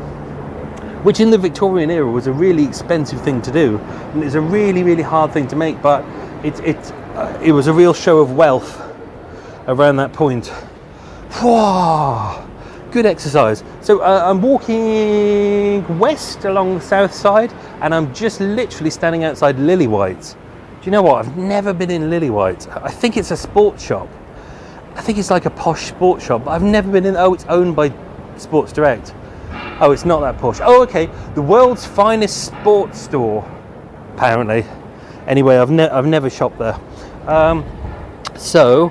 which in the Victorian era was a really expensive thing to do, and it's a really, really hard thing to make. But it was a real show of wealth around that point. Whoa, good exercise. So I'm walking west along the south side, and I'm just literally standing outside Lillywhites. Do you know what? I've never been in Lillywhites. I think it's a sports shop. I think it's like a posh sports shop, but I've never been in. Oh, it's owned by Sports Direct. Oh, it's not that posh. Oh, okay. The world's finest sports store, apparently. Anyway, I've never shopped there. So,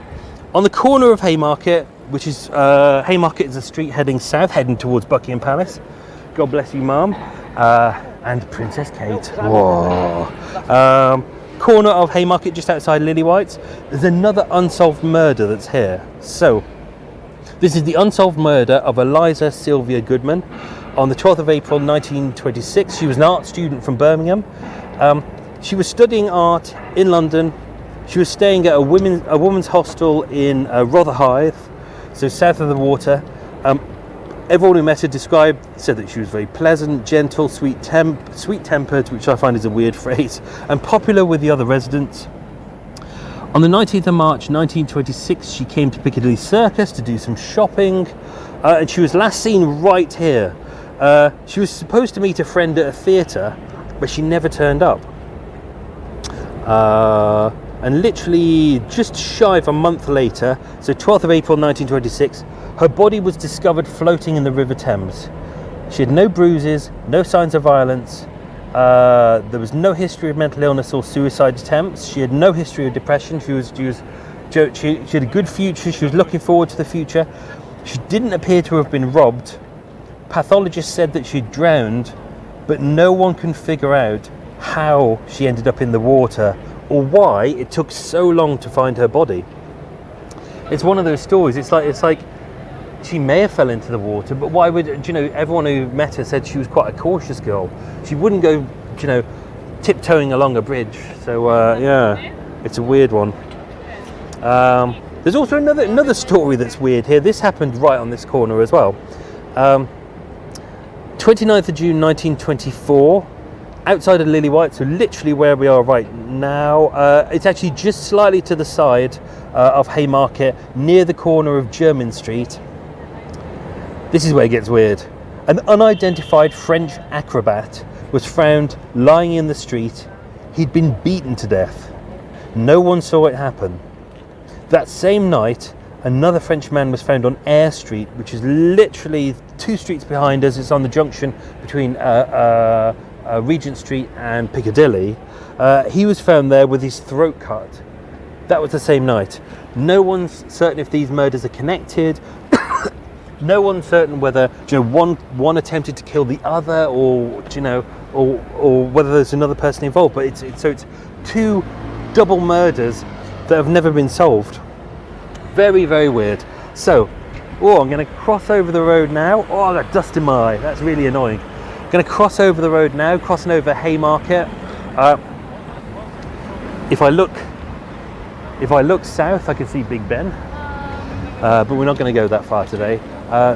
on the corner of Haymarket, which is Haymarket is a street heading south, heading towards Buckingham Palace. God bless you, Mum, and Princess Kate. Whoa. Corner of Haymarket, just outside Lillywhites. There's another unsolved murder that's here. So, this is the unsolved murder of Eliza Sylvia Goodman on the 12th of April 1926. She was an art student from Birmingham. She was studying art in London. She was staying at a women's hostel in Rotherhithe, so south of the water. Everyone who met her said that she was very pleasant, gentle, sweet-tempered, which I find is a weird phrase, and popular with the other residents. On the 19th of March 1926, she came to Piccadilly Circus to do some shopping, and she was last seen right here. She was supposed to meet a friend at a theatre, but she never turned up. And literally just shy of a month later, so 12th of April 1926, her body was discovered floating in the River Thames. She had no bruises, no signs of violence. There was no history of mental illness or suicide attempts. She had no history of depression. She had a good future. She was looking forward to the future. She didn't appear to have been robbed. Pathologists said that she drowned, but no one can figure out how she ended up in the water or why it took so long to find her body. It's one of those stories. It's like she may have fell into the water, but why would, everyone who met her said she was quite a cautious girl. She wouldn't go, tiptoeing along a bridge. So yeah, it's a weird one. There's also another story that's weird here. This happened right on this corner as well. 29th of June 1924, outside of Lily White, so literally where we are right now. It's actually just slightly to the side of Haymarket, near the corner of Jermyn Street. This is where it gets weird. An unidentified French acrobat was found lying in the street. He'd been beaten to death. No one saw it happen. That same night, another French man was found on Eyre Street, which is literally 2 streets behind us. It's on the junction between Regent Street and Piccadilly. He was found there with his throat cut. That was the same night. No one's certain if these murders are connected. No one's certain whether one attempted to kill the other, or or whether there's another person involved. But it's 2 double murders that have never been solved. Very, very weird. So, I'm going to cross over the road now. Oh, that dust in my eye. That's really annoying. I'm going to cross over the road now, crossing over Haymarket. If I look south, I can see Big Ben. But we're not going to go that far today.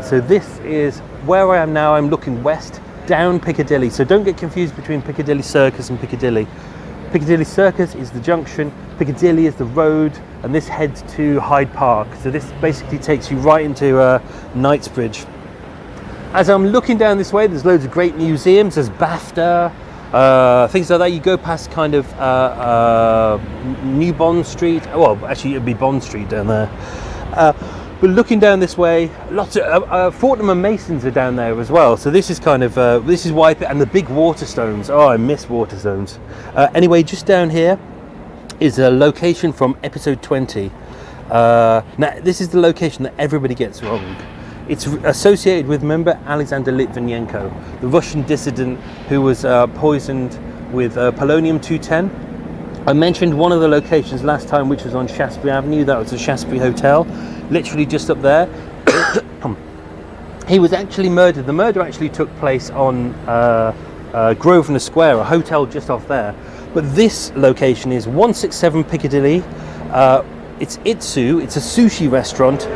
So this is where I am now. I'm looking west, down Piccadilly. So don't get confused between Piccadilly Circus and Piccadilly. Piccadilly Circus is the junction, Piccadilly is the road, and this heads to Hyde Park. So this basically takes you right into Knightsbridge. As I'm looking down this way, there's loads of great museums. There's BAFTA, things like that. You go past kind of New Bond Street. Well, actually, it'd be Bond Street down there. But looking down this way, lots of Fortnum and Masons are down there as well. So this is kind of this is why, and the big Waterstones. Oh, I miss Waterstones. Anyway, just down here is a location from episode 20. Now, this is the location that everybody gets wrong. It's associated with, remember, Alexander Litvinenko, the Russian dissident who was poisoned with polonium-210. I mentioned one of the locations last time, which was on Shastri Avenue. That was the Shastri Hotel, literally just up there. He was actually murdered. The murder actually took place on Grosvenor Square, a hotel just off there. But this location is 167 Piccadilly. It's Itsu. It's a sushi restaurant.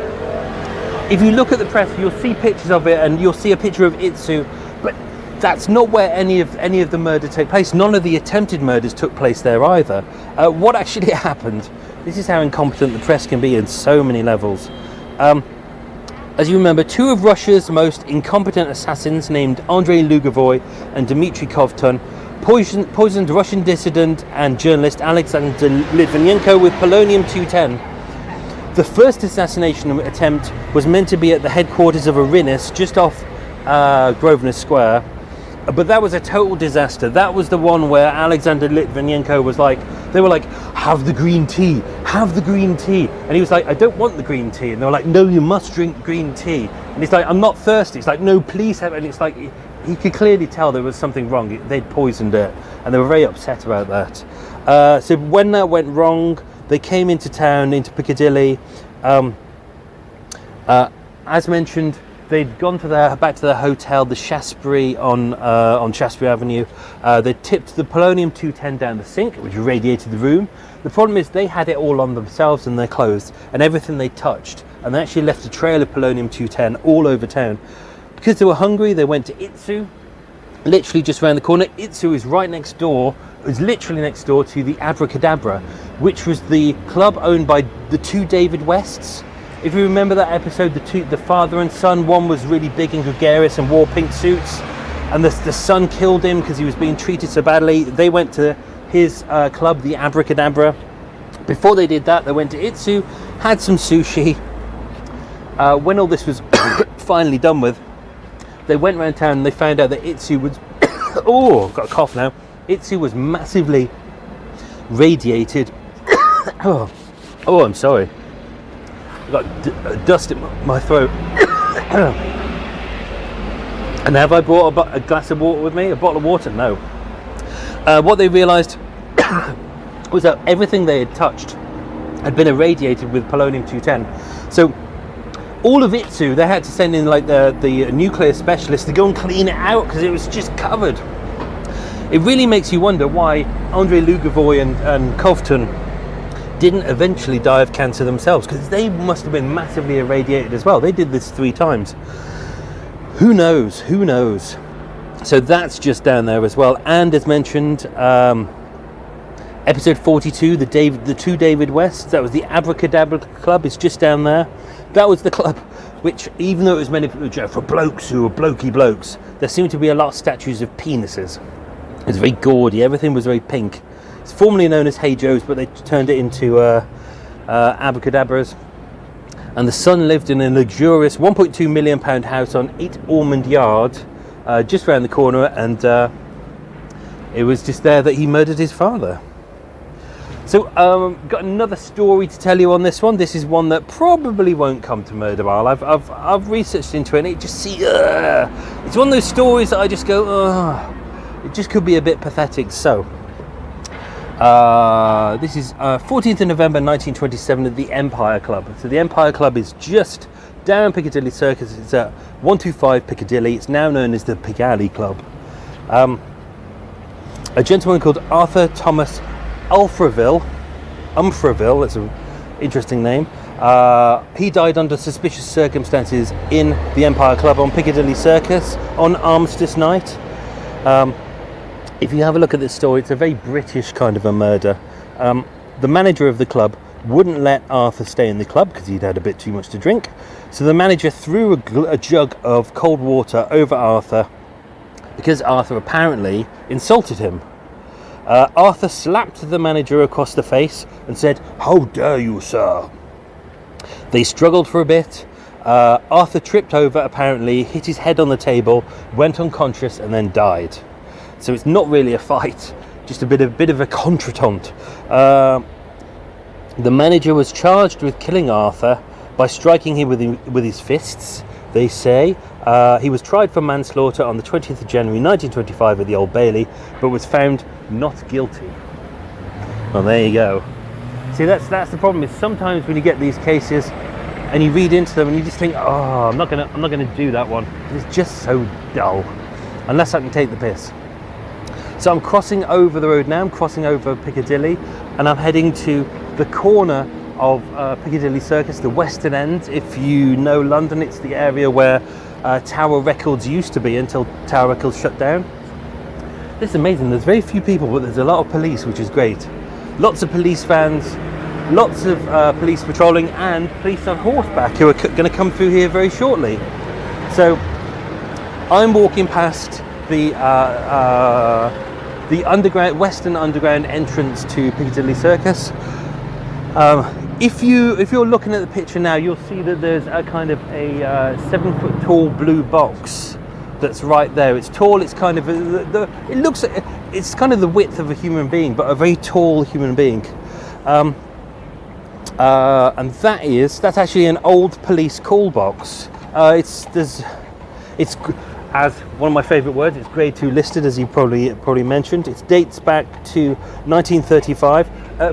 If you look at the press, you'll see pictures of it, and you'll see a picture of Itsu. But that's not where any of the murder take place. None of the attempted murders took place there either. What actually happened? This is how incompetent the press can be in so many levels. As you remember, 2 of Russia's most incompetent assassins, named Andrei Lugovoy and Dmitry Kovtun, poisoned Russian dissident and journalist Alexander Litvinenko with polonium-210. The first assassination attempt was meant to be at the headquarters of Arinis, just off Grosvenor Square. But that was a total disaster. That was the one where Alexander Litvinenko was like, they were like, have the green tea, have the green tea. And he was like, I don't want the green tea. And they were like, no, you must drink green tea. And he's like, I'm not thirsty. It's like, no, please have it. And it's like, he could clearly tell there was something wrong. They'd poisoned it. And they were very upset about that. So when that went wrong, they came into town, into Piccadilly. As mentioned, they'd gone to back to their hotel, the Shastri on Shastri Avenue. They tipped the polonium-210 down the sink, which radiated the room. The problem is they had it all on themselves and their clothes and everything they touched, and they actually left a trail of polonium-210 all over town. Because they were hungry, they went to Itsu, literally just around the corner. Itsu is right next door. It was literally next door to the Abracadabra, which was the club owned by the 2 David Wests. If you remember that episode, the father and son, one was really big and gregarious and wore pink suits, and the son killed him because he was being treated so badly. They went to his club, the Abracadabra. Before they did that, they went to Itsu, had some sushi. When all this was finally done with, they went around town and they found out that Itsu was oh, I've got a cough now. Itsu was massively radiated. Oh, I'm sorry. I've got dust in my throat. And have I brought a glass of water with me? A bottle of water? No. What they realised was that everything they had touched had been irradiated with polonium-210. So all of Itsu, they had to send in like the nuclear specialist to go and clean it out because it was just covered. It really makes you wonder why André Lugavoy and Covent didn't eventually die of cancer themselves, because they must have been massively irradiated as well. They did this 3 times. Who knows? Who knows? So that's just down there as well. And as mentioned, episode 42, the 2 David Wests, that was the Abracadabra Club. It's just down there. That was the club which, even though it was meant for blokes who were blokey blokes, there seemed to be a lot of statues of penises. It was very gaudy. Everything was very pink. It's formerly known as Hey Joe's, but they turned it into Abracadabras. And the son lived in a luxurious £1.2 million house on 8 Ormond Yard, just round the corner, and it was just there that he murdered his father. So, got another story to tell you on this one. This is one that probably won't come to Murder Mile. I've researched into it, and it just it's one of those stories that I just go, it just could be a bit pathetic. So, this is 14th of November 1927 at the Empire Club. So the Empire Club is just down Piccadilly Circus. It's at 125 Piccadilly. It's now known as the Piccadilly Club. A gentleman called Arthur Thomas Umfraville, that's an interesting name. He died under suspicious circumstances in the Empire Club on Piccadilly Circus on Armistice Night. If you have a look at this story, it's a very British kind of a murder. The manager of the club wouldn't let Arthur stay in the club because he'd had a bit too much to drink. So the manager threw a jug of cold water over Arthur because Arthur apparently insulted him. Arthur slapped the manager across the face and said, "How dare you, sir?" They struggled for a bit. Arthur tripped over, apparently, hit his head on the table, went unconscious, and then died. So it's not really a fight, just a bit of a contretemps. The manager was charged with killing Arthur by striking him with his fists, they say. He was tried for manslaughter on the 20th of January 1925 at the Old Bailey, but was found not guilty. Well, there you go. See, that's the problem, is sometimes when you get these cases and you read into them and you just think, oh, I'm not gonna do that one. It's just so dull, unless I can take the piss. So I'm crossing over the road now. I'm crossing over Piccadilly, and I'm heading to the corner of Piccadilly Circus, the western end. If you know London, it's the area where Tower Records used to be until Tower Records shut down. This is amazing. There's very few people, but there's a lot of police, which is great. Lots of police vans, lots of police patrolling, and police on horseback who are going to come through here very shortly. So I'm walking past the western underground entrance to Piccadilly Circus. If you're looking at the picture now, you'll see that there's a kind of a 7-foot tall blue box that's right there. It's tall. It's kind of it's kind of the width of a human being, but a very tall human being. And that's actually an old police call box. It's as one of my favourite words, it's grade 2 listed, as you probably mentioned. It dates back to 1935.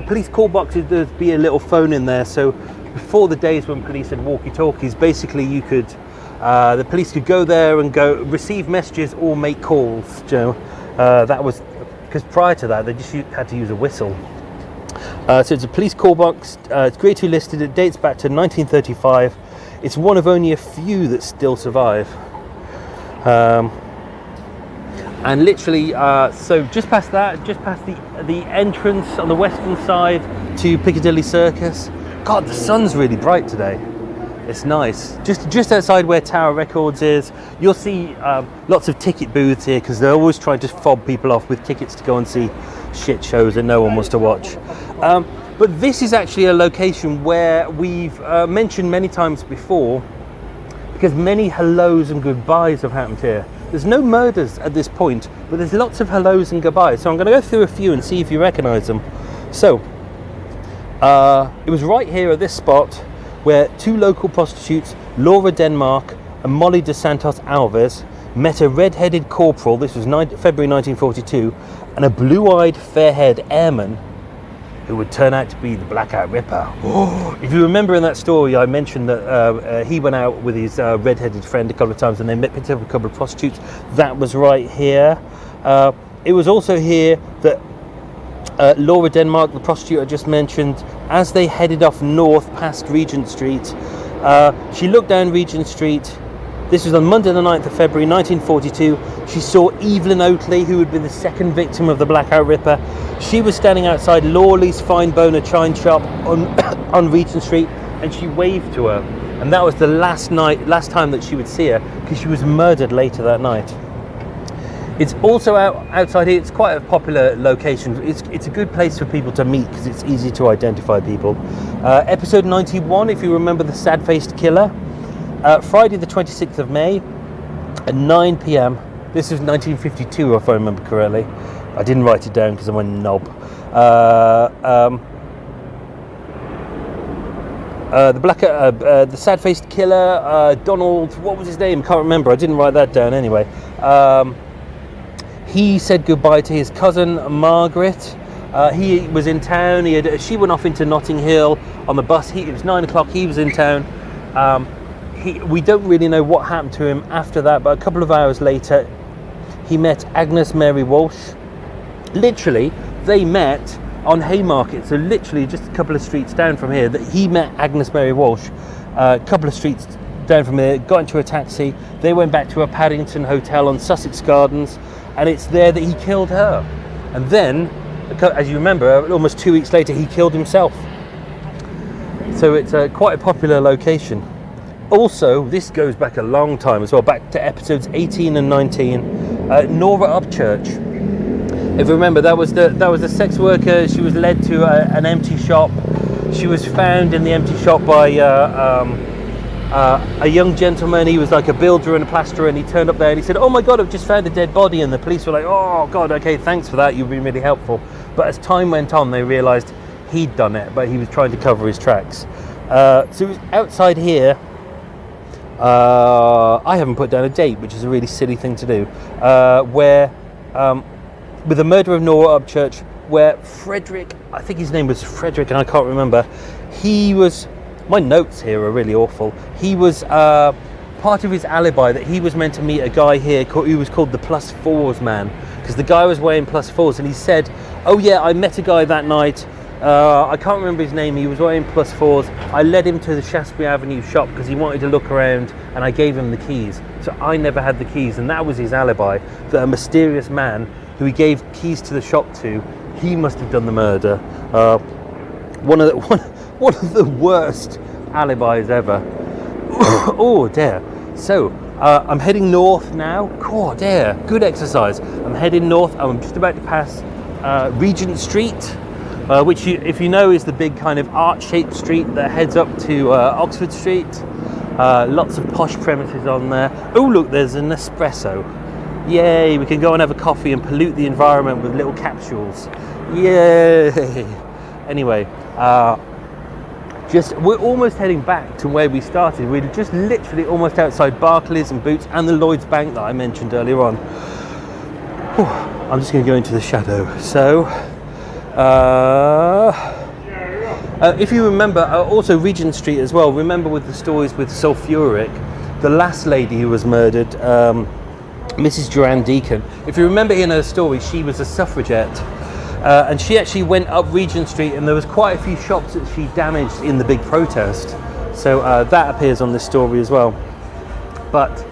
Police call boxes, there'd be a little phone in there. So before the days when police had walkie-talkies, basically the police could go there and go receive messages or make calls. That was because prior to that they just had to use a whistle. So it's a police call box. It's grade 2 listed. It dates back to 1935. It's one of only a few that still survive. And literally, so just past the entrance on the western side to Piccadilly Circus. God, the sun's really bright today. It's nice. Just outside where Tower Records is, you'll see lots of ticket booths here because they're always trying to fob people off with tickets to go and see shit shows that no one wants to watch. But this is actually a location where we've mentioned many times before, because many hellos and goodbyes have happened here. There's no murders at this point, but there's lots of hellos and goodbyes. So I'm going to go through a few and see if you recognise them. So, it was right here at this spot where 2 local prostitutes, Laura Denmark and Molly de Santos Alves met a red-headed corporal, this was February 1942, and a blue-eyed, fair-haired airman who would turn out to be the Blackout Ripper. If you remember in that story, I mentioned that he went out with his red-headed friend a couple of times and they picked up a couple of prostitutes. That was right here. It was also here that Laura Denmark, the prostitute I just mentioned, as they headed off north past Regent Street, she looked down Regent Street. This was on Monday the 9th of February 1942. She saw Evelyn Oatley, who had been the second victim of the Blackout Ripper. She was standing outside Lawley's Fine Bone Chine Shop on Regent Street, and she waved to her. And that was the last time that she would see her, because she was murdered later that night. It's also outside here. It's quite a popular location. It's a good place for people to meet because it's easy to identify people. Episode 91, if you remember the sad-faced killer. Friday the 26th of May at 9 p.m. This was 1952, if I remember correctly. I didn't write it down because I'm a knob. The sad-faced killer, Donald, what was his name? Can't remember. I didn't write that down anyway. He said goodbye to his cousin Margaret. He was in town. She went off into Notting Hill on the bus. It was 9 o'clock. He was in town. We don't really know what happened to him after that, but a couple of hours later, he met Agnes Mary Walsh. Literally, they met on Haymarket, so literally just a couple of streets down from here, that he met Agnes Mary Walsh. A couple of streets down from here, got into a taxi. They went back to a Paddington hotel on Sussex Gardens, and it's there that he killed her. And then, as you remember, almost 2 weeks later, he killed himself. So it's quite a popular location. Also, this goes back a long time as well, back to episodes 18 and 19. Nora Upchurch. If you remember, that was the sex worker. She was led to an empty shop. She was found in the empty shop by a young gentleman. He was like a builder and a plasterer, and he turned up there and he said, "Oh my God, I've just found a dead body." And the police were like, "Oh God, okay, thanks for that. You've been really helpful." But as time went on, they realised he'd done it, but he was trying to cover his tracks. So it was outside here. I haven't put down a date, which is a really silly thing to do. With the murder of Nora Upchurch, where Frederick, I think his name was Frederick, and I can't remember. He was. My notes here are really awful. He was part of his alibi that he was meant to meet a guy here who was called the +4s man, because the guy was wearing +4s, and he said, "Oh yeah, I met a guy that night. I can't remember his name. He was wearing +4s. I led him to the Shastri Avenue shop because he wanted to look around, and I gave him the keys. So I never had the keys, and that was his alibi. That a mysterious man who he gave keys to the shop to, he must have done the murder. One of the worst alibis ever. Oh dear. So I'm heading north now. Oh dear. Good exercise. I'm heading north. I'm just about to pass Regent Street, which, if you know, is the big kind of arch-shaped street that heads up to Oxford Street. Lots of posh premises on there. Oh look, there's an espresso. Yay, we can go and have a coffee and pollute the environment with little capsules. Yay. Anyway, we're almost heading back to where we started. We're just literally almost outside Barclays and Boots and the Lloyd's Bank that I mentioned earlier on. Whew, I'm just going to go into the shadow. So, if you remember, also Regent Street as well, remember with the stories with Sulphuric, the last lady who was murdered, Mrs. Joanne Deacon. If you remember in her story, she was a suffragette, and she actually went up Regent Street, and there was quite a few shops that she damaged in the big protest. So that appears on this story as well. But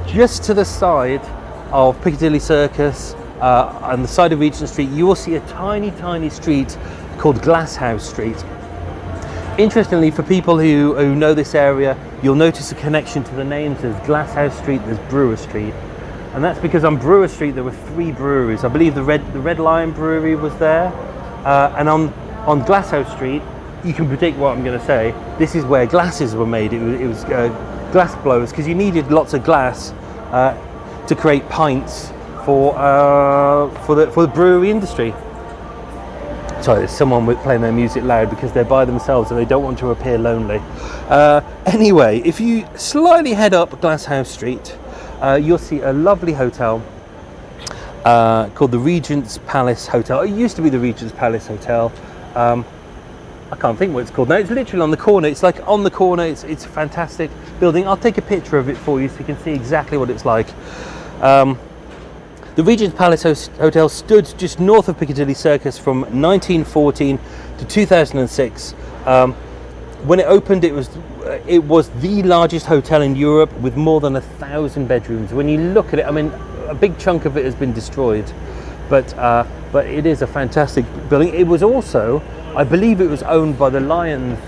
just to the side of Piccadilly Circus, on the side of Regent Street, you will see a tiny, tiny street called Glasshouse Street. Interestingly, for people who know this area, you'll notice a connection to the names. There's Glasshouse Street, there's Brewer Street. And that's because on Brewer Street there were 3 breweries. I believe the Red Lion Brewery was there. And on Glasshouse Street, you can predict what I'm going to say. This is where glasses were made. It was glass blowers, because you needed lots of glass to create pints for the brewery industry. Sorry, there's someone playing their music loud because they're by themselves and they don't want to appear lonely. Anyway, if you slightly head up Glasshouse Street, you'll see a lovely hotel called the Regents Palace Hotel. It used to be the Regents Palace Hotel. I can't think what it's called now. It's literally on the corner. It's like on the corner. It's a fantastic building. I'll take a picture of it for you so you can see exactly what it's like. The Regent's Palace Hotel stood just north of Piccadilly Circus from 1914 to 2006. When it opened, it was the largest hotel in Europe with more than 1,000 bedrooms. When you look at it, I mean, a big chunk of it has been destroyed, but it is a fantastic building. It was also, I believe it was owned by the Lions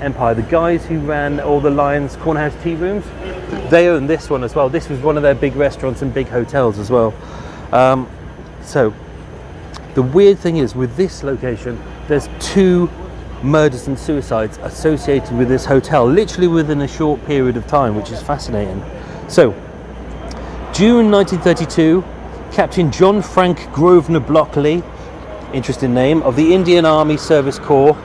Empire, the guys who ran all the Lions Cornerhouse tea rooms. They own this one as well. This was one of their big restaurants and big hotels as well. So the weird thing is, with this location, there's 2 murders and suicides associated with this hotel, literally within a short period of time, which is fascinating. So, June 1932, Captain John Frank Grosvenor Blockley, interesting name, of the Indian Army Service Corps,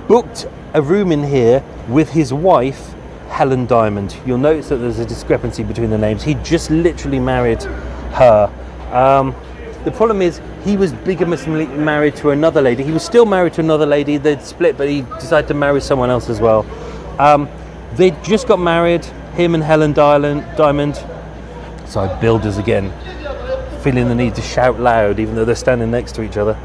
booked a room in here with his wife, Helen Diamond. You'll notice that there's a discrepancy between the names. He just literally married her. The problem is, he was bigamously married to another lady. He was still married to another lady. They'd split, but he decided to marry someone else as well. They just got married, him and Helen Diamond. Sorry, builders again, feeling the need to shout loud even though they're standing next to each other.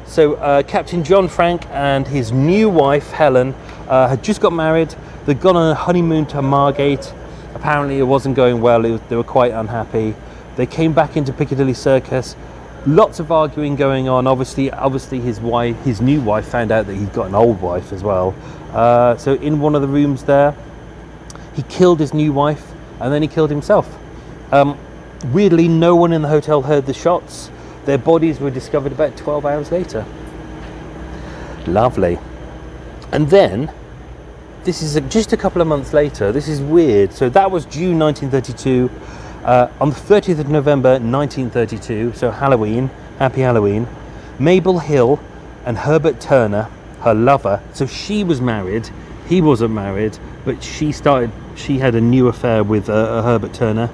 So Captain John Frank and his new wife Helen had just got married. They'd gone on a honeymoon to Margate. Apparently it wasn't going well. They were quite unhappy. They came back into Piccadilly Circus. Lots of arguing going on. Obviously his new wife found out that he'd got an old wife as well. So in one of the rooms there, he killed his new wife and then he killed himself. Weirdly, no one in the hotel heard the shots. Their bodies were discovered about 12 hours later. Lovely. And then, this is just a couple of months later. This is weird. So that was June 1932. On the 30th of November 1932, so Halloween, happy Halloween, Mabel Hill and Herbert Turner, her lover, so she was married, he wasn't married, but she had a new affair with Herbert Turner.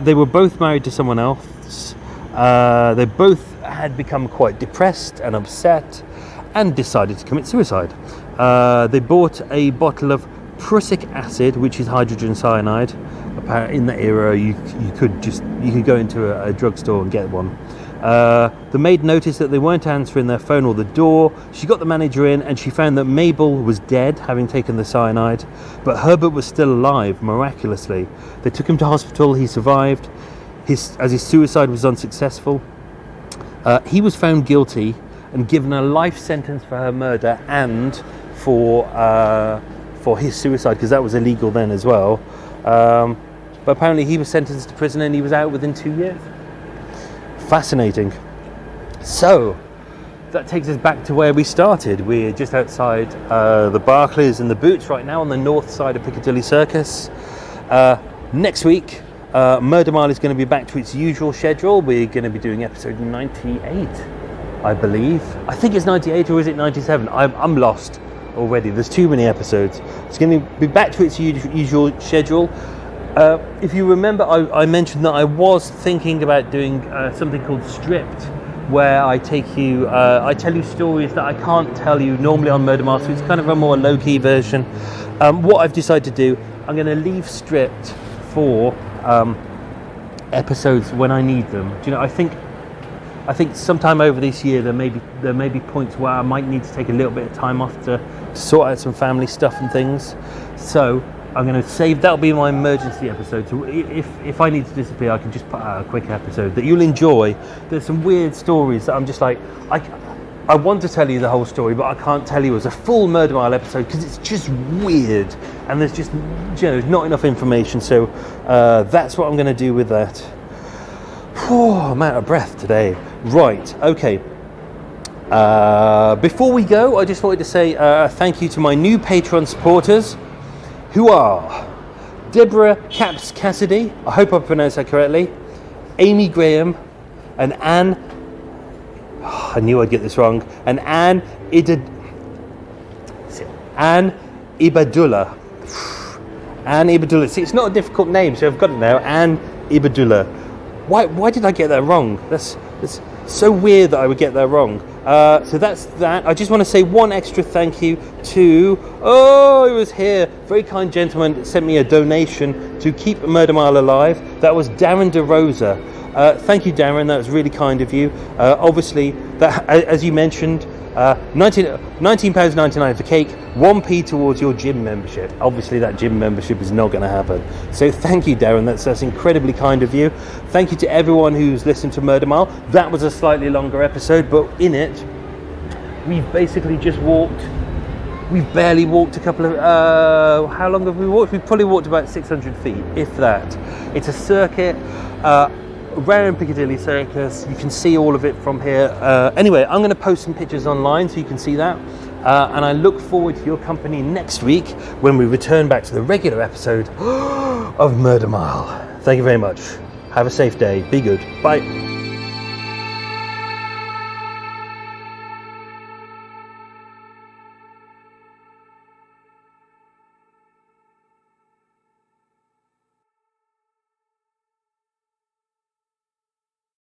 They were both married to someone else. They both had become quite depressed and upset and decided to commit suicide. They bought a bottle of prussic acid, which is hydrogen cyanide. In that era, you could go into a drugstore and get one. The maid noticed that they weren't answering their phone or the door. She got the manager in and she found that Mabel was dead, having taken the cyanide, but Herbert was still alive, miraculously. They took him to hospital. He survived. As his suicide was unsuccessful, he was found guilty and given a life sentence for her murder and for his suicide, because that was illegal then as well. But apparently he was sentenced to prison and he was out within 2 years. Fascinating. So that takes us back to where we started. We're just outside the Barclays and the Boots right now on the north side of Piccadilly Circus. Next week, Murder Mile is going to be back to its usual schedule. We're going to be doing episode 98, I believe. I think it's 98, or is it 97? I'm lost already. There's too many episodes. It's going to be back to its usual schedule. If you remember, I mentioned that I was thinking about doing something called Stripped, where I tell you stories that I can't tell you normally on Murder Mile, so it's kind of a more low-key version. What I've decided to do, I'm going to leave Stripped for episodes when I need them. Do you know, I think sometime over this year there may be points where I might need to take a little bit of time off to sort out some family stuff and things. So I'm going to save, that'll be my emergency episode. So if I need to disappear, I can just put out a quick episode that you'll enjoy. There's some weird stories that I'm just like, I want to tell you the whole story, but I can't tell you as a full Murder Mile episode because it's just weird and there's just, there's not enough information. So that's what I'm going to do with that. I'm out of breath today. Right, okay. Before we go, I just wanted to say thank you to my new Patreon supporters, who are Deborah Caps Cassidy, I hope I pronounced that correctly, Amy Graham, and Anne I knew I'd get this wrong. And Anne Ibadullah. Anne Ibadullah. See, it's not a difficult name, so I've got it now. Anne Ibadullah. Why did I get that wrong? That's so weird that I would get that wrong. So that's that. I just want to say one extra thank you to, it was here, very kind gentleman that sent me a donation to keep Murder Mile alive. That was Darren DeRosa. Thank you, Darren, that was really kind of you. Obviously, that, as you mentioned, £19.99 for cake, 1p towards your gym membership. Obviously that gym membership is not going to happen. So thank you, Darren, that's incredibly kind of you. Thank you to everyone who's listened to Murder Mile. That was a slightly longer episode, but in it we've basically just we've barely walked a couple of how long have we walked? We've probably walked about 600 feet, if that. It's a circuit around Piccadilly Circus. You can see all of it from here. Anyway, I'm going to post some pictures online so you can see that. And I look forward to your company next week when we return back to the regular episode of Murder Mile. Thank you very much. Have a safe day. Be good. Bye.